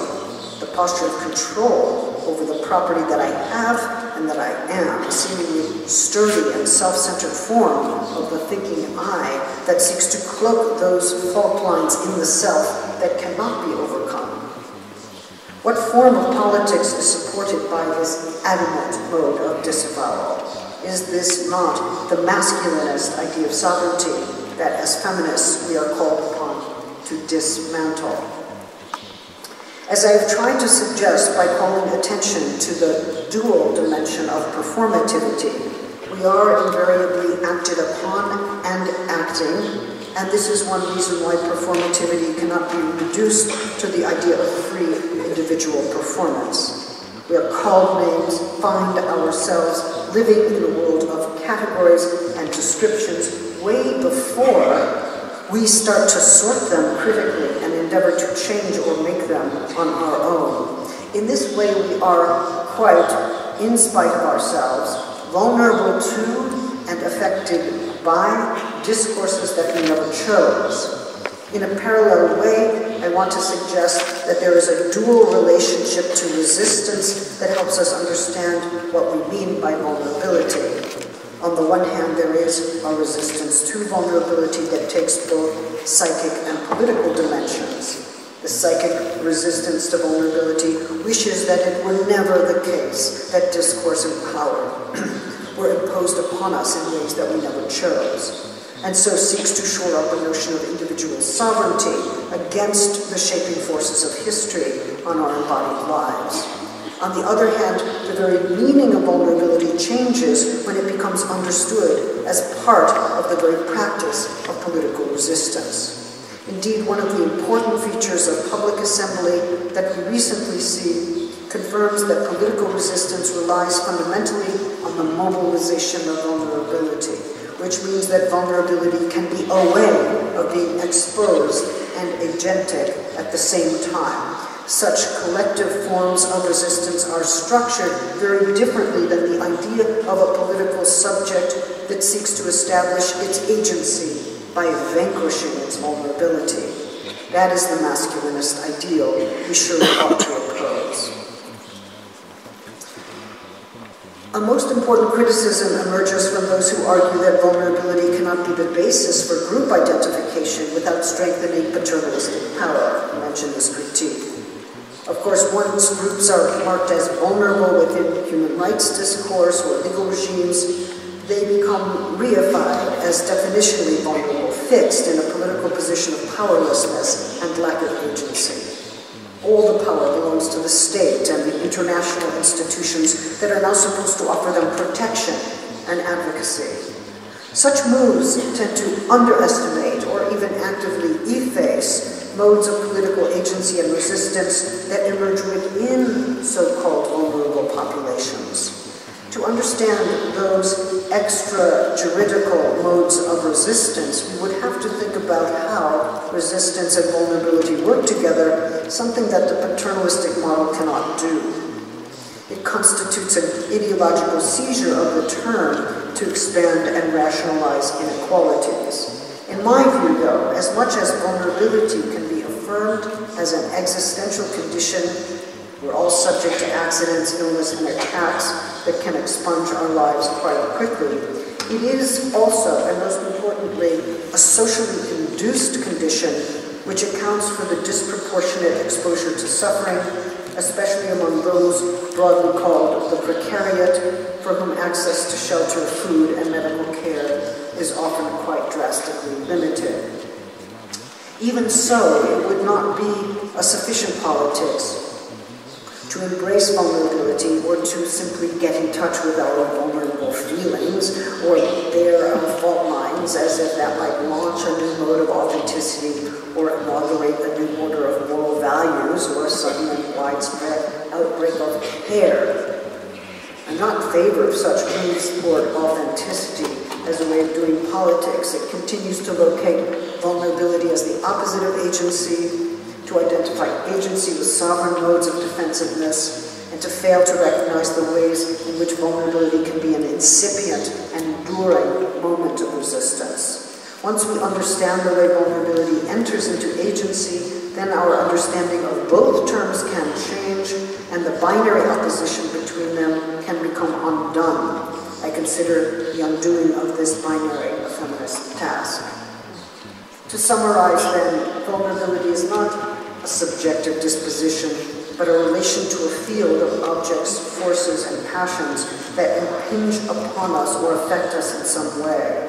the posture of control over the property that I have and that I am, a seemingly sturdy and self-centered form of the thinking I that seeks to cloak those fault lines in the self that cannot be overcome. What form of politics is supported by this adamant mode of disavowal? Is this not the masculinist idea of sovereignty that as feminists we are called upon to dismantle? As I have tried to suggest by calling attention to the dual dimension of performativity, we are invariably acted upon and acting And this is one reason why performativity cannot be reduced to the idea of free individual performance. We are called names, find ourselves living in a world of categories and descriptions way before we start to sort them critically and endeavor to change or make them on our own. In this way, we are quite, in spite of ourselves, vulnerable to and affected by discourses that we never chose. In a parallel way, I want to suggest that there is a dual relationship to resistance that helps us understand what we mean by vulnerability. On the one hand, there is a resistance to vulnerability that takes both psychic and political dimensions. The psychic resistance to vulnerability wishes that it were never the case that discourse and power were imposed upon us in ways that we never chose, and so seeks to shore up a notion of individual sovereignty against the shaping forces of history on our embodied lives. On the other hand, the very meaning of vulnerability changes when it becomes understood as part of the very practice of political resistance. Indeed, one of the important features of public assembly that we recently see confirms that political resistance relies fundamentally on the mobilization of vulnerability, which means that vulnerability can be a way of being exposed and agentic at the same time. Such collective forms of resistance are structured very differently than the idea of a political subject that seeks to establish its agency by vanquishing its vulnerability. That is the masculinist ideal we surely ought to oppose. A most important criticism emerges from those who argue that vulnerability cannot be the basis for group identification without strengthening paternalistic power. I mentioned this critique. Of course, once groups are marked as vulnerable within human rights discourse or legal regimes, they become reified as definitionally vulnerable, fixed in a political position of powerlessness and lack of agency. All the power belongs to the state and the international institutions that are now supposed to offer them protection and advocacy. Such moves tend to underestimate or even actively efface modes of political agency and resistance that emerge within so-called vulnerable populations. To understand those extra-juridical modes of resistance, we would have to think about how resistance and vulnerability work together, something that the paternalistic model cannot do. It constitutes an ideological seizure of the term to expand and rationalize inequalities. In my view, though, as much as vulnerability can be affirmed as an existential condition, we're all subject to accidents, illness, and attacks that can expunge our lives quite quickly. It is also, and most importantly, a socially induced condition which accounts for the disproportionate exposure to suffering, especially among those broadly called the precariat, for whom access to shelter, food, and medical care is often quite drastically limited. Even so, it would not be a sufficient politics to embrace vulnerability or to simply get in touch with our vulnerable feelings or bear fault lines as if that might launch a new mode of authenticity or inaugurate a new order of moral values or a sudden and widespread outbreak of care. I'm not in favor of such moves toward authenticity as a way of doing politics. It continues to locate vulnerability as the opposite of agency, to identify agency with sovereign modes of defensiveness, and to fail to recognize the ways in which vulnerability can be an incipient and enduring moment of resistance. Once we understand the way vulnerability enters into agency, then our understanding of both terms can change, and the binary opposition between them can become undone. I consider the undoing of this binary a feminist task. To summarize, then, vulnerability is not a subjective disposition, but a relation to a field of objects, forces, and passions that impinge upon us or affect us in some way.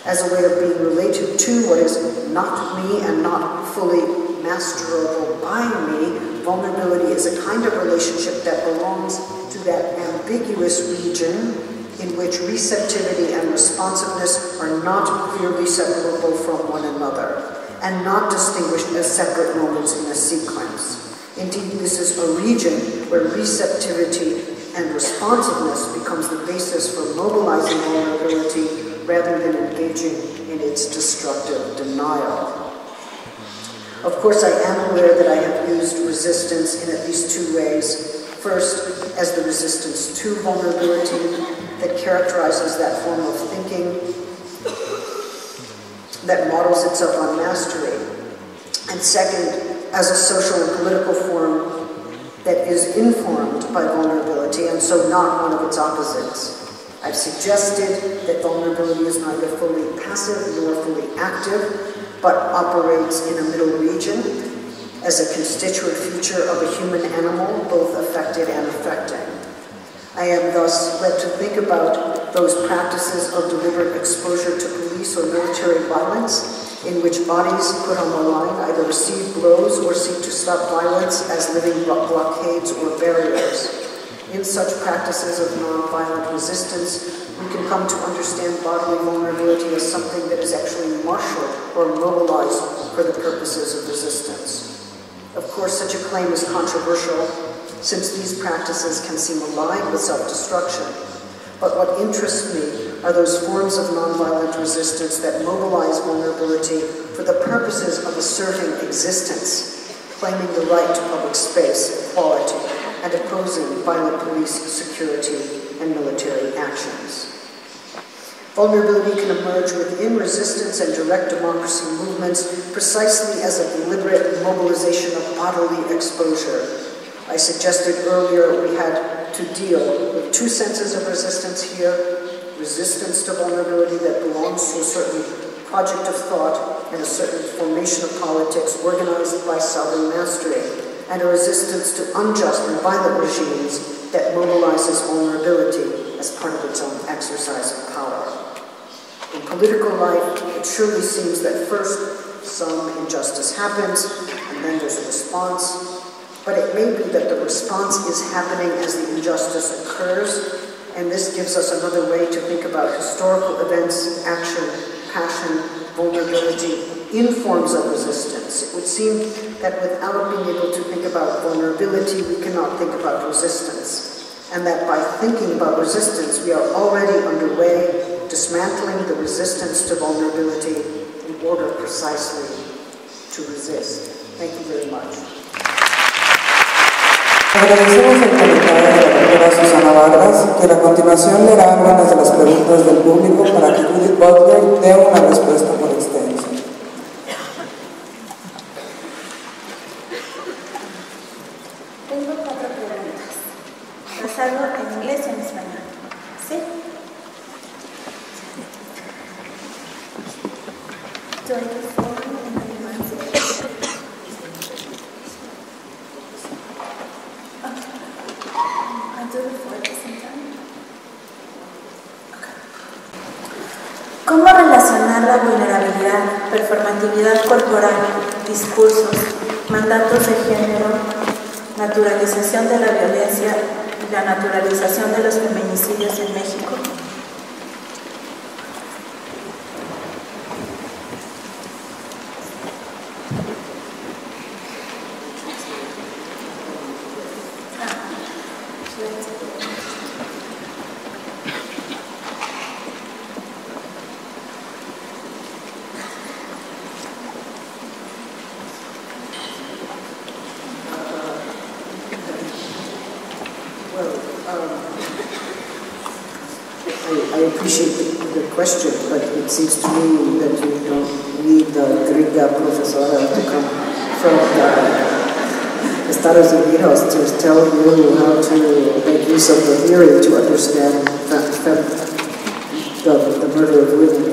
As a way of being related to what is not me and not fully masterable by me, vulnerability is a kind of relationship that belongs to that ambiguous region in which receptivity and responsiveness are not clearly separable from one another, and not distinguished as separate moments in a sequence. Indeed, this is a region where receptivity and responsiveness becomes the basis for mobilizing vulnerability rather than engaging in its destructive denial. Of course, I am aware that I have used resistance in at least two ways. First, as the resistance to vulnerability that characterizes that form of thinking that models itself on mastery. And second, as a social and political form that is informed by vulnerability and so not one of its opposites. I've suggested that vulnerability is neither fully passive nor fully active, but operates in a middle region as a constituent feature of a human animal, both affected and affecting. I am thus led to think about those practices of deliberate exposure to police or military violence in which bodies put on the line either receive blows or seek to stop violence as living blockades or barriers. In such practices of nonviolent resistance, we can come to understand bodily vulnerability as something that is actually marshaled or mobilized for the purposes of resistance. Of course, such a claim is controversial, since these practices can seem aligned with self-destruction. But what interests me are those forms of nonviolent resistance that mobilize vulnerability for the purposes of asserting existence, claiming the right to public space, equality, and opposing violent police, security, and military actions. Vulnerability can emerge within resistance and direct democracy movements precisely as a deliberate mobilization of bodily exposure. I suggested earlier we had to deal with two senses of resistance here: resistance to vulnerability that belongs to a certain project of thought and a certain formation of politics organized by Southern mastery, and a resistance to unjust and violent regimes that mobilizes vulnerability as part of its own exercise of power. In political life, it surely seems that first some injustice happens, and then there's a response. But it may be that the response is happening as the injustice occurs, and this gives us another way to think about historical events, action, passion, vulnerability in forms of resistance. It would seem that without being able to think about vulnerability, we cannot think about resistance, and that by thinking about resistance, we are already underway dismantling the resistance to vulnerability in order precisely to resist. Thank you very much. Agradecemos el comentario de la doctora Susana Vargas, que a continuación leerá algunas de las preguntas del público para que Judith Butler dé una respuesta por extenso. Tengo 4 preguntas. Las hago en inglés y en español. ¿Sí? Do I do 4 and then 1? I'll do the 4 at the same time. Okay. ¿Cómo relacionar la vulnerabilidad, performatividad corporal, discursos, mandatos de género, naturalización de la violencia y la naturalización de los feminicidios en México? I appreciate the question, but it seems to me that you don't need the gringa profesora to come from the Estados Unidos to tell you how to make use of the theory to understand the murder of women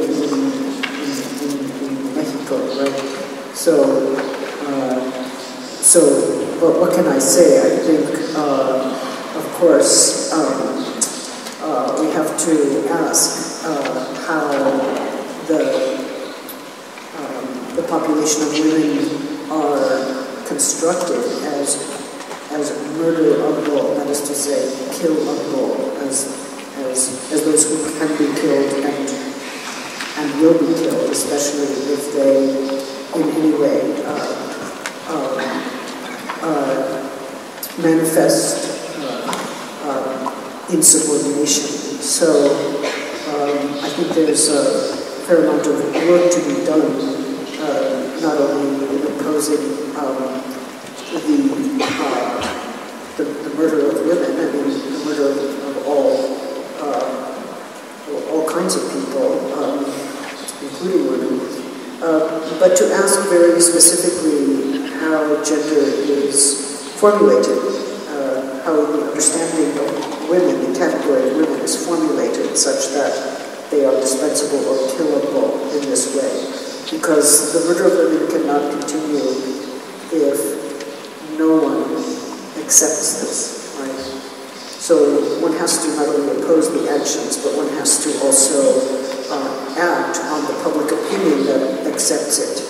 in Mexico, right? So what can I say? I think, of course, we have to ask how the population of women are constructed as murderable, that is to say, killable, as those will be killed, especially if they in any way manifest insubordination. So I think there's a fair amount of work to be done, not only in opposing the murder of women, I mean the murder of all kinds of people, including women, but to ask very specifically how gender is formulated, how the understanding of women, the category of women is formulated such that they are dispensable or killable in this way. Because the murder of women cannot continue if no one accepts this, right? So one has to not only oppose the actions, but one has to also act on the public opinion that accepts it,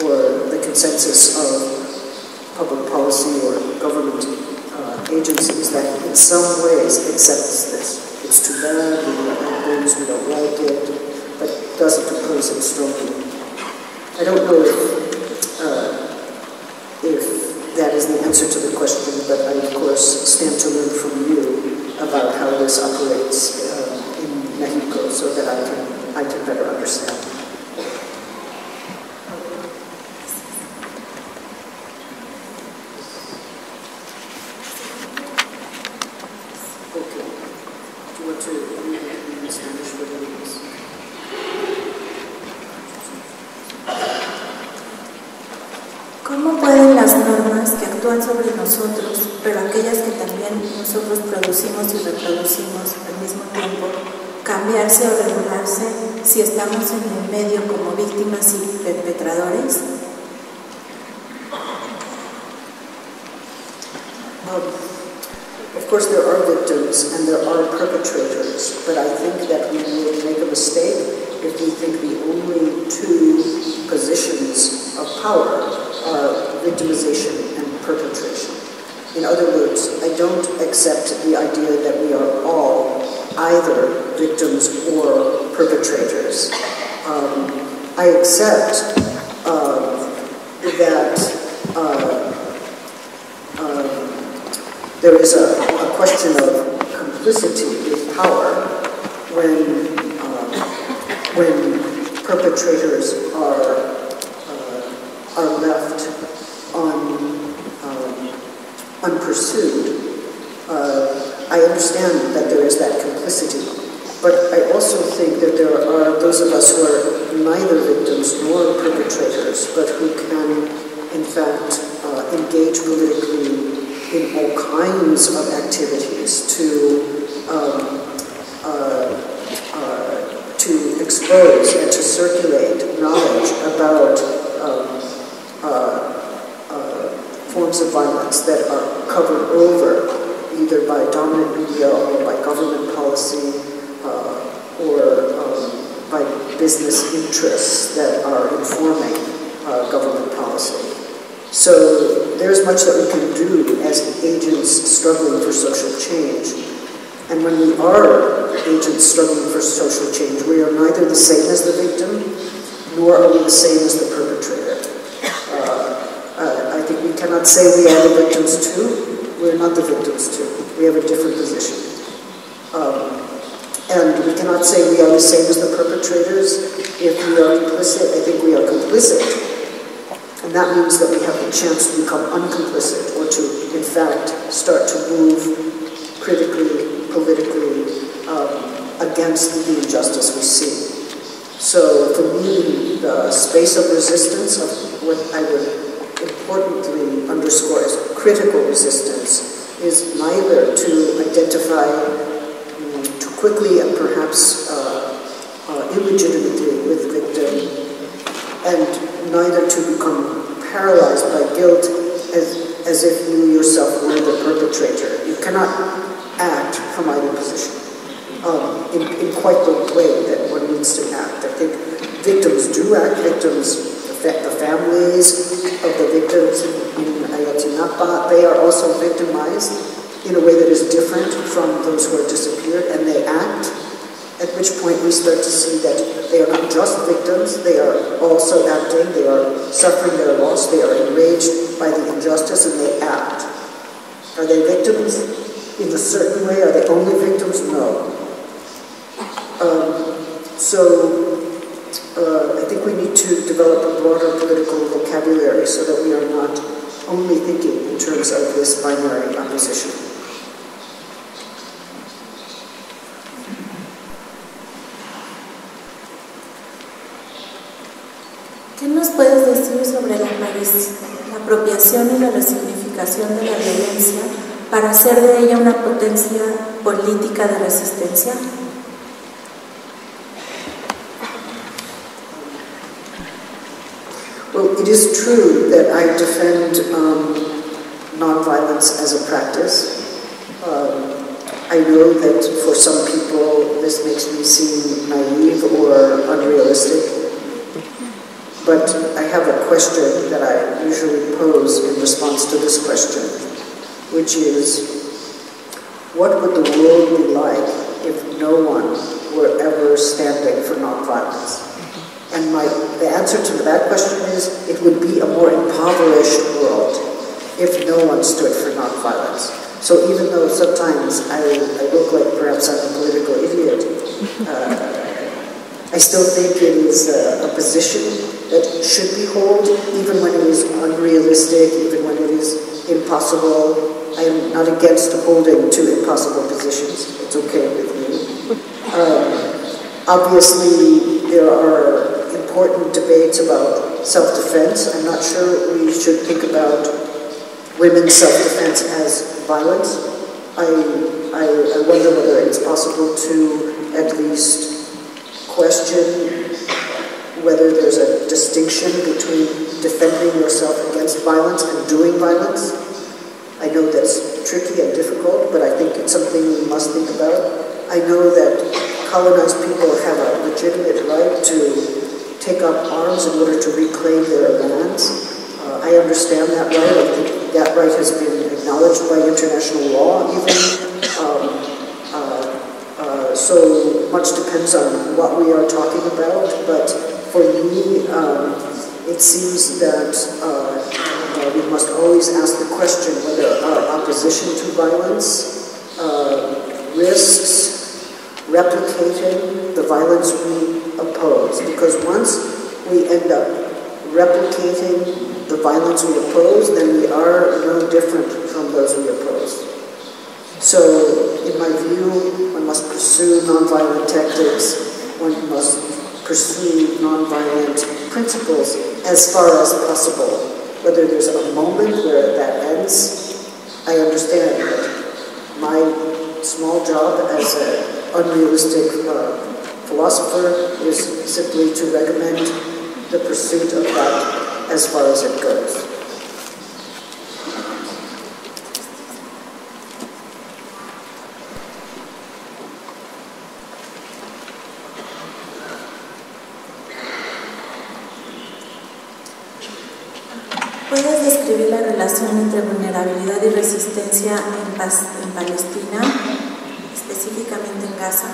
or the consensus of public policy or government agencies that in some ways accepts this. It's too bad, we don't like things, we don't like it, but doesn't oppose it strongly. I don't know if that is the answer to the question, but I, of course, stand to learn from you about how this operates in Mexico so that I can better understand. Okay. Do you want to read in Spanish for the ladies? ¿Cómo pueden las normas que actúan sobre nosotros, pero aquellas que también nosotros producimos y reproducimos al mismo tiempo, cambiarse o regularse si estamos en el medio como víctimas y perpetradores? Of course, there are victims and there are perpetrators, but I think that we would make a mistake if we think the only two positions of power are victimization and perpetration. In other words, I don't accept the idea that we are all either victims or perpetrators. I accept that there is a question of complicity with power when perpetrators are left unpursued. I understand that there is that complicity, but I also think that there are those of us who are neither victims nor perpetrators, but who can, in fact, engage politically in all kinds of activities to expose and to circulate knowledge about forms of violence that are covered over either by dominant media or by government policy or by business interests that are informing government policy. So there's much that we can do as agents struggling for social change. And when we are agents struggling for social change, we are neither the same as the victim, nor are we the same as the perpetrator. I think we cannot say we are the victims too. We're not the victims too. We have a different position. And we cannot say we are the same as the perpetrators. If we are complicit, I think we are complicit. And that means that we have the chance to become uncomplicit, or to, in fact, start to move critically, politically, against the injustice we see. So for me, the space of resistance, of what I would importantly underscore as critical resistance, is neither to identify too quickly and perhaps illegitimately with victim, and neither to become paralyzed by guilt as if you yourself were the perpetrator. You cannot act from either position in quite the way that one needs to act. I think victims do act. Victims, the families of the victims in Ayotzinapa, they are also victimized in a way that is different from those who are disappeared, and they act, at which point we start to see that they are not just they are also acting, they are suffering their loss, they are enraged by the injustice, and they act. Are they victims in a certain way? Are they only victims? No. I think we need to develop a broader political vocabulary so that we are not only thinking in terms of this binary opposition. ¿Qué nos puedes decir sobre la apropiación y la resignificación de la violencia para hacer de ella una potencia política de resistencia? Well, it is true that I defend nonviolence as a practice. I know that for some people this makes me seem naive or unrealistic. But I have a question that I usually pose in response to this question, which is, what would the world be like if no one were ever standing for nonviolence? And the answer to that question is, it would be a more impoverished world if no one stood for nonviolence. So even though sometimes I look like perhaps I'm a political idiot, I still think it is a position that should be held, even when it is unrealistic, even when it is impossible. I am not against holding to impossible positions. It's okay with me. Obviously, there are important debates about self-defense. I'm not sure we should think about women's self-defense as violence. I wonder whether it's possible to at least question whether there's a distinction between defending yourself against violence and doing violence. I know that's tricky and difficult, but I think it's something we must think about. I know that colonized people have a legitimate right to take up arms in order to reclaim their lands. I understand that right. I think that right has been acknowledged by international law even. So much depends on what we are talking about, but for me, it seems that we must always ask the question whether our opposition to violence risks replicating the violence we oppose. Because once we end up replicating the violence we oppose, then we are no different from those we oppose. So, in my view, one must pursue nonviolent tactics, one must pursue nonviolent principles as far as possible. Whether there's a moment where that ends, I understand that my small job as an unrealistic philosopher is simply to recommend the pursuit of that as far as it goes. ¿Puedes describir la relación entre vulnerabilidad y resistencia en Palestina, específicamente en Gaza?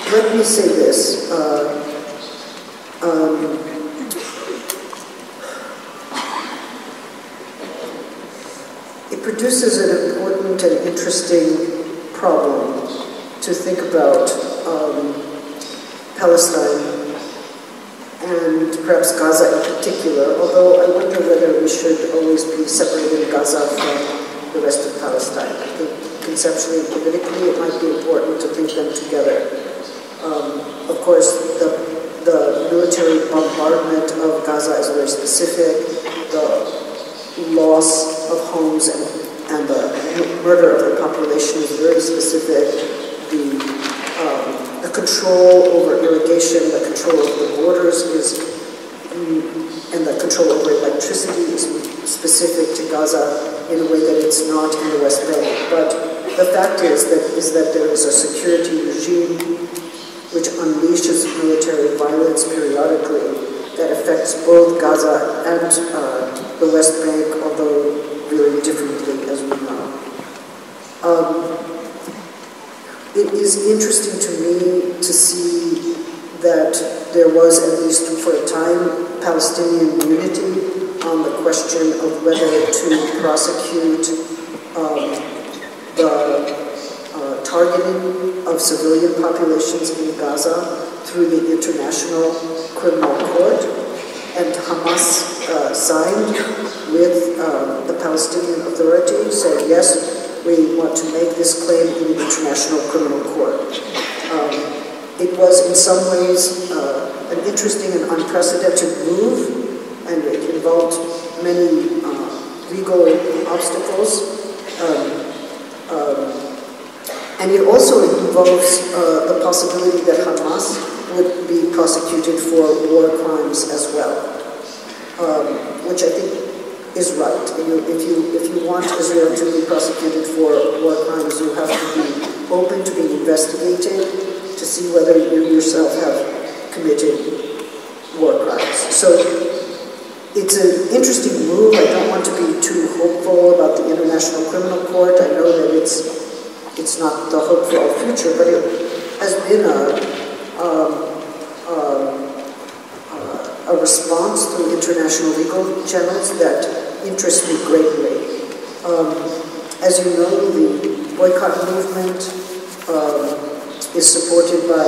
Let me say this. It produces an important and interesting problem to think about Palestine and perhaps Gaza in particular, although I wonder whether we should always be separating Gaza from the rest of Palestine. I think conceptually and politically it might be important to think them together. Of course, the military bombardment of Gaza is very specific. The loss of homes and the murder of the population is very specific. The control over irrigation, the control over the borders and the control over electricity is specific to Gaza in a way that it's not in the West Bank. But the fact is that there is a security regime which unleashes military violence periodically that affects both Gaza and the West Bank, although very differently, as we know. It is interesting to me to see that there was, at least for a time, Palestinian unity on the question of whether to prosecute the targeting of civilian populations in Gaza through the International Criminal Court, and Hamas signed with the Palestinian Authority, said yes, we want to make this claim in the International Criminal Court. It was in some ways an interesting and unprecedented move, and it involved many legal obstacles. And it also involves the possibility that Hamas would be prosecuted for war crimes as well, which I think is right. If you want Israel to be prosecuted for war crimes, you have to be open to being investigated to see whether you yourself have committed war crimes. So it's an interesting move. I don't want to be too hopeful about the International Criminal Court. I know that it's not the hope for our future, but it has been a response through international legal channels that interests me greatly. As you know, the boycott movement is supported by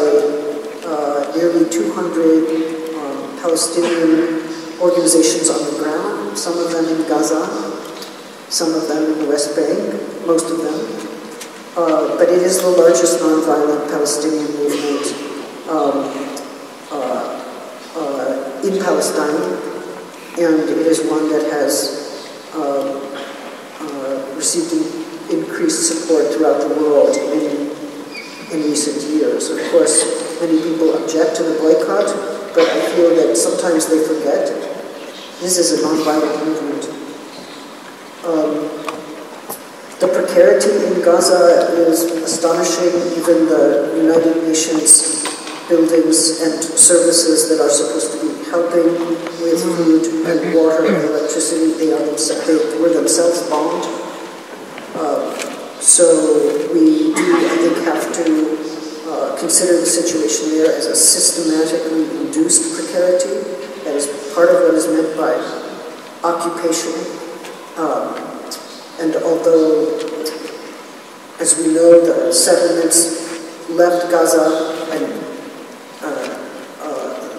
nearly 200 Palestinian organizations on the ground, some of them in Gaza, some of them in the West Bank, most of them. But it is the largest nonviolent Palestinian movement in Palestine, and it is one that has received increased support throughout the world in recent years. Of course, many people object to the boycott, but I feel that sometimes they forget this is a nonviolent movement. The precarity in Gaza is astonishing. Even the United Nations buildings and services that are supposed to be helping with food and water and electricity, they were themselves bombed. So we do, I think, have to consider the situation there as a systematically induced precarity. That is part of what is meant by occupation. And although, as we know, the settlements left Gaza and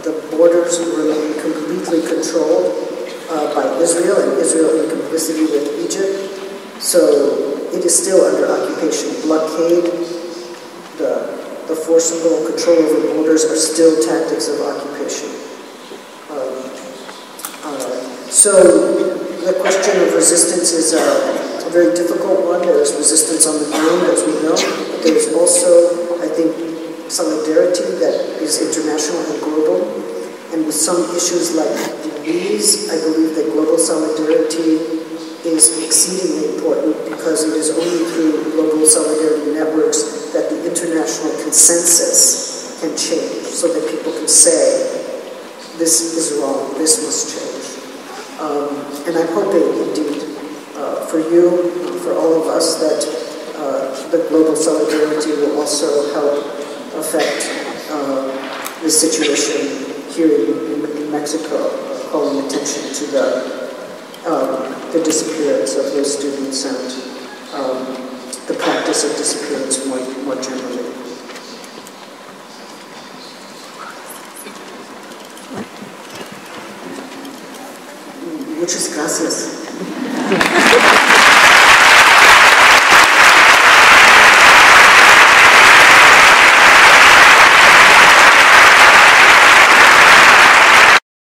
the borders remain completely controlled by Israel, and Israel in complicity with Egypt, so it is still under occupation. Blockade, the forcible control over borders are still tactics of occupation. So the question of resistance is a very difficult one. There is resistance on the ground, as we know, but there is also, I think, solidarity that is international and global. And with some issues like these, I believe that global solidarity is exceedingly important, because it is only through global solidarity networks that the international consensus can change, so that people can say, this is wrong, this must change. And I'm hoping, indeed, for you, for all of us, that the global solidarity will also help affect the situation here in Mexico, calling attention to the disappearance of those students and the practice of disappearance more generally. Muchas gracias.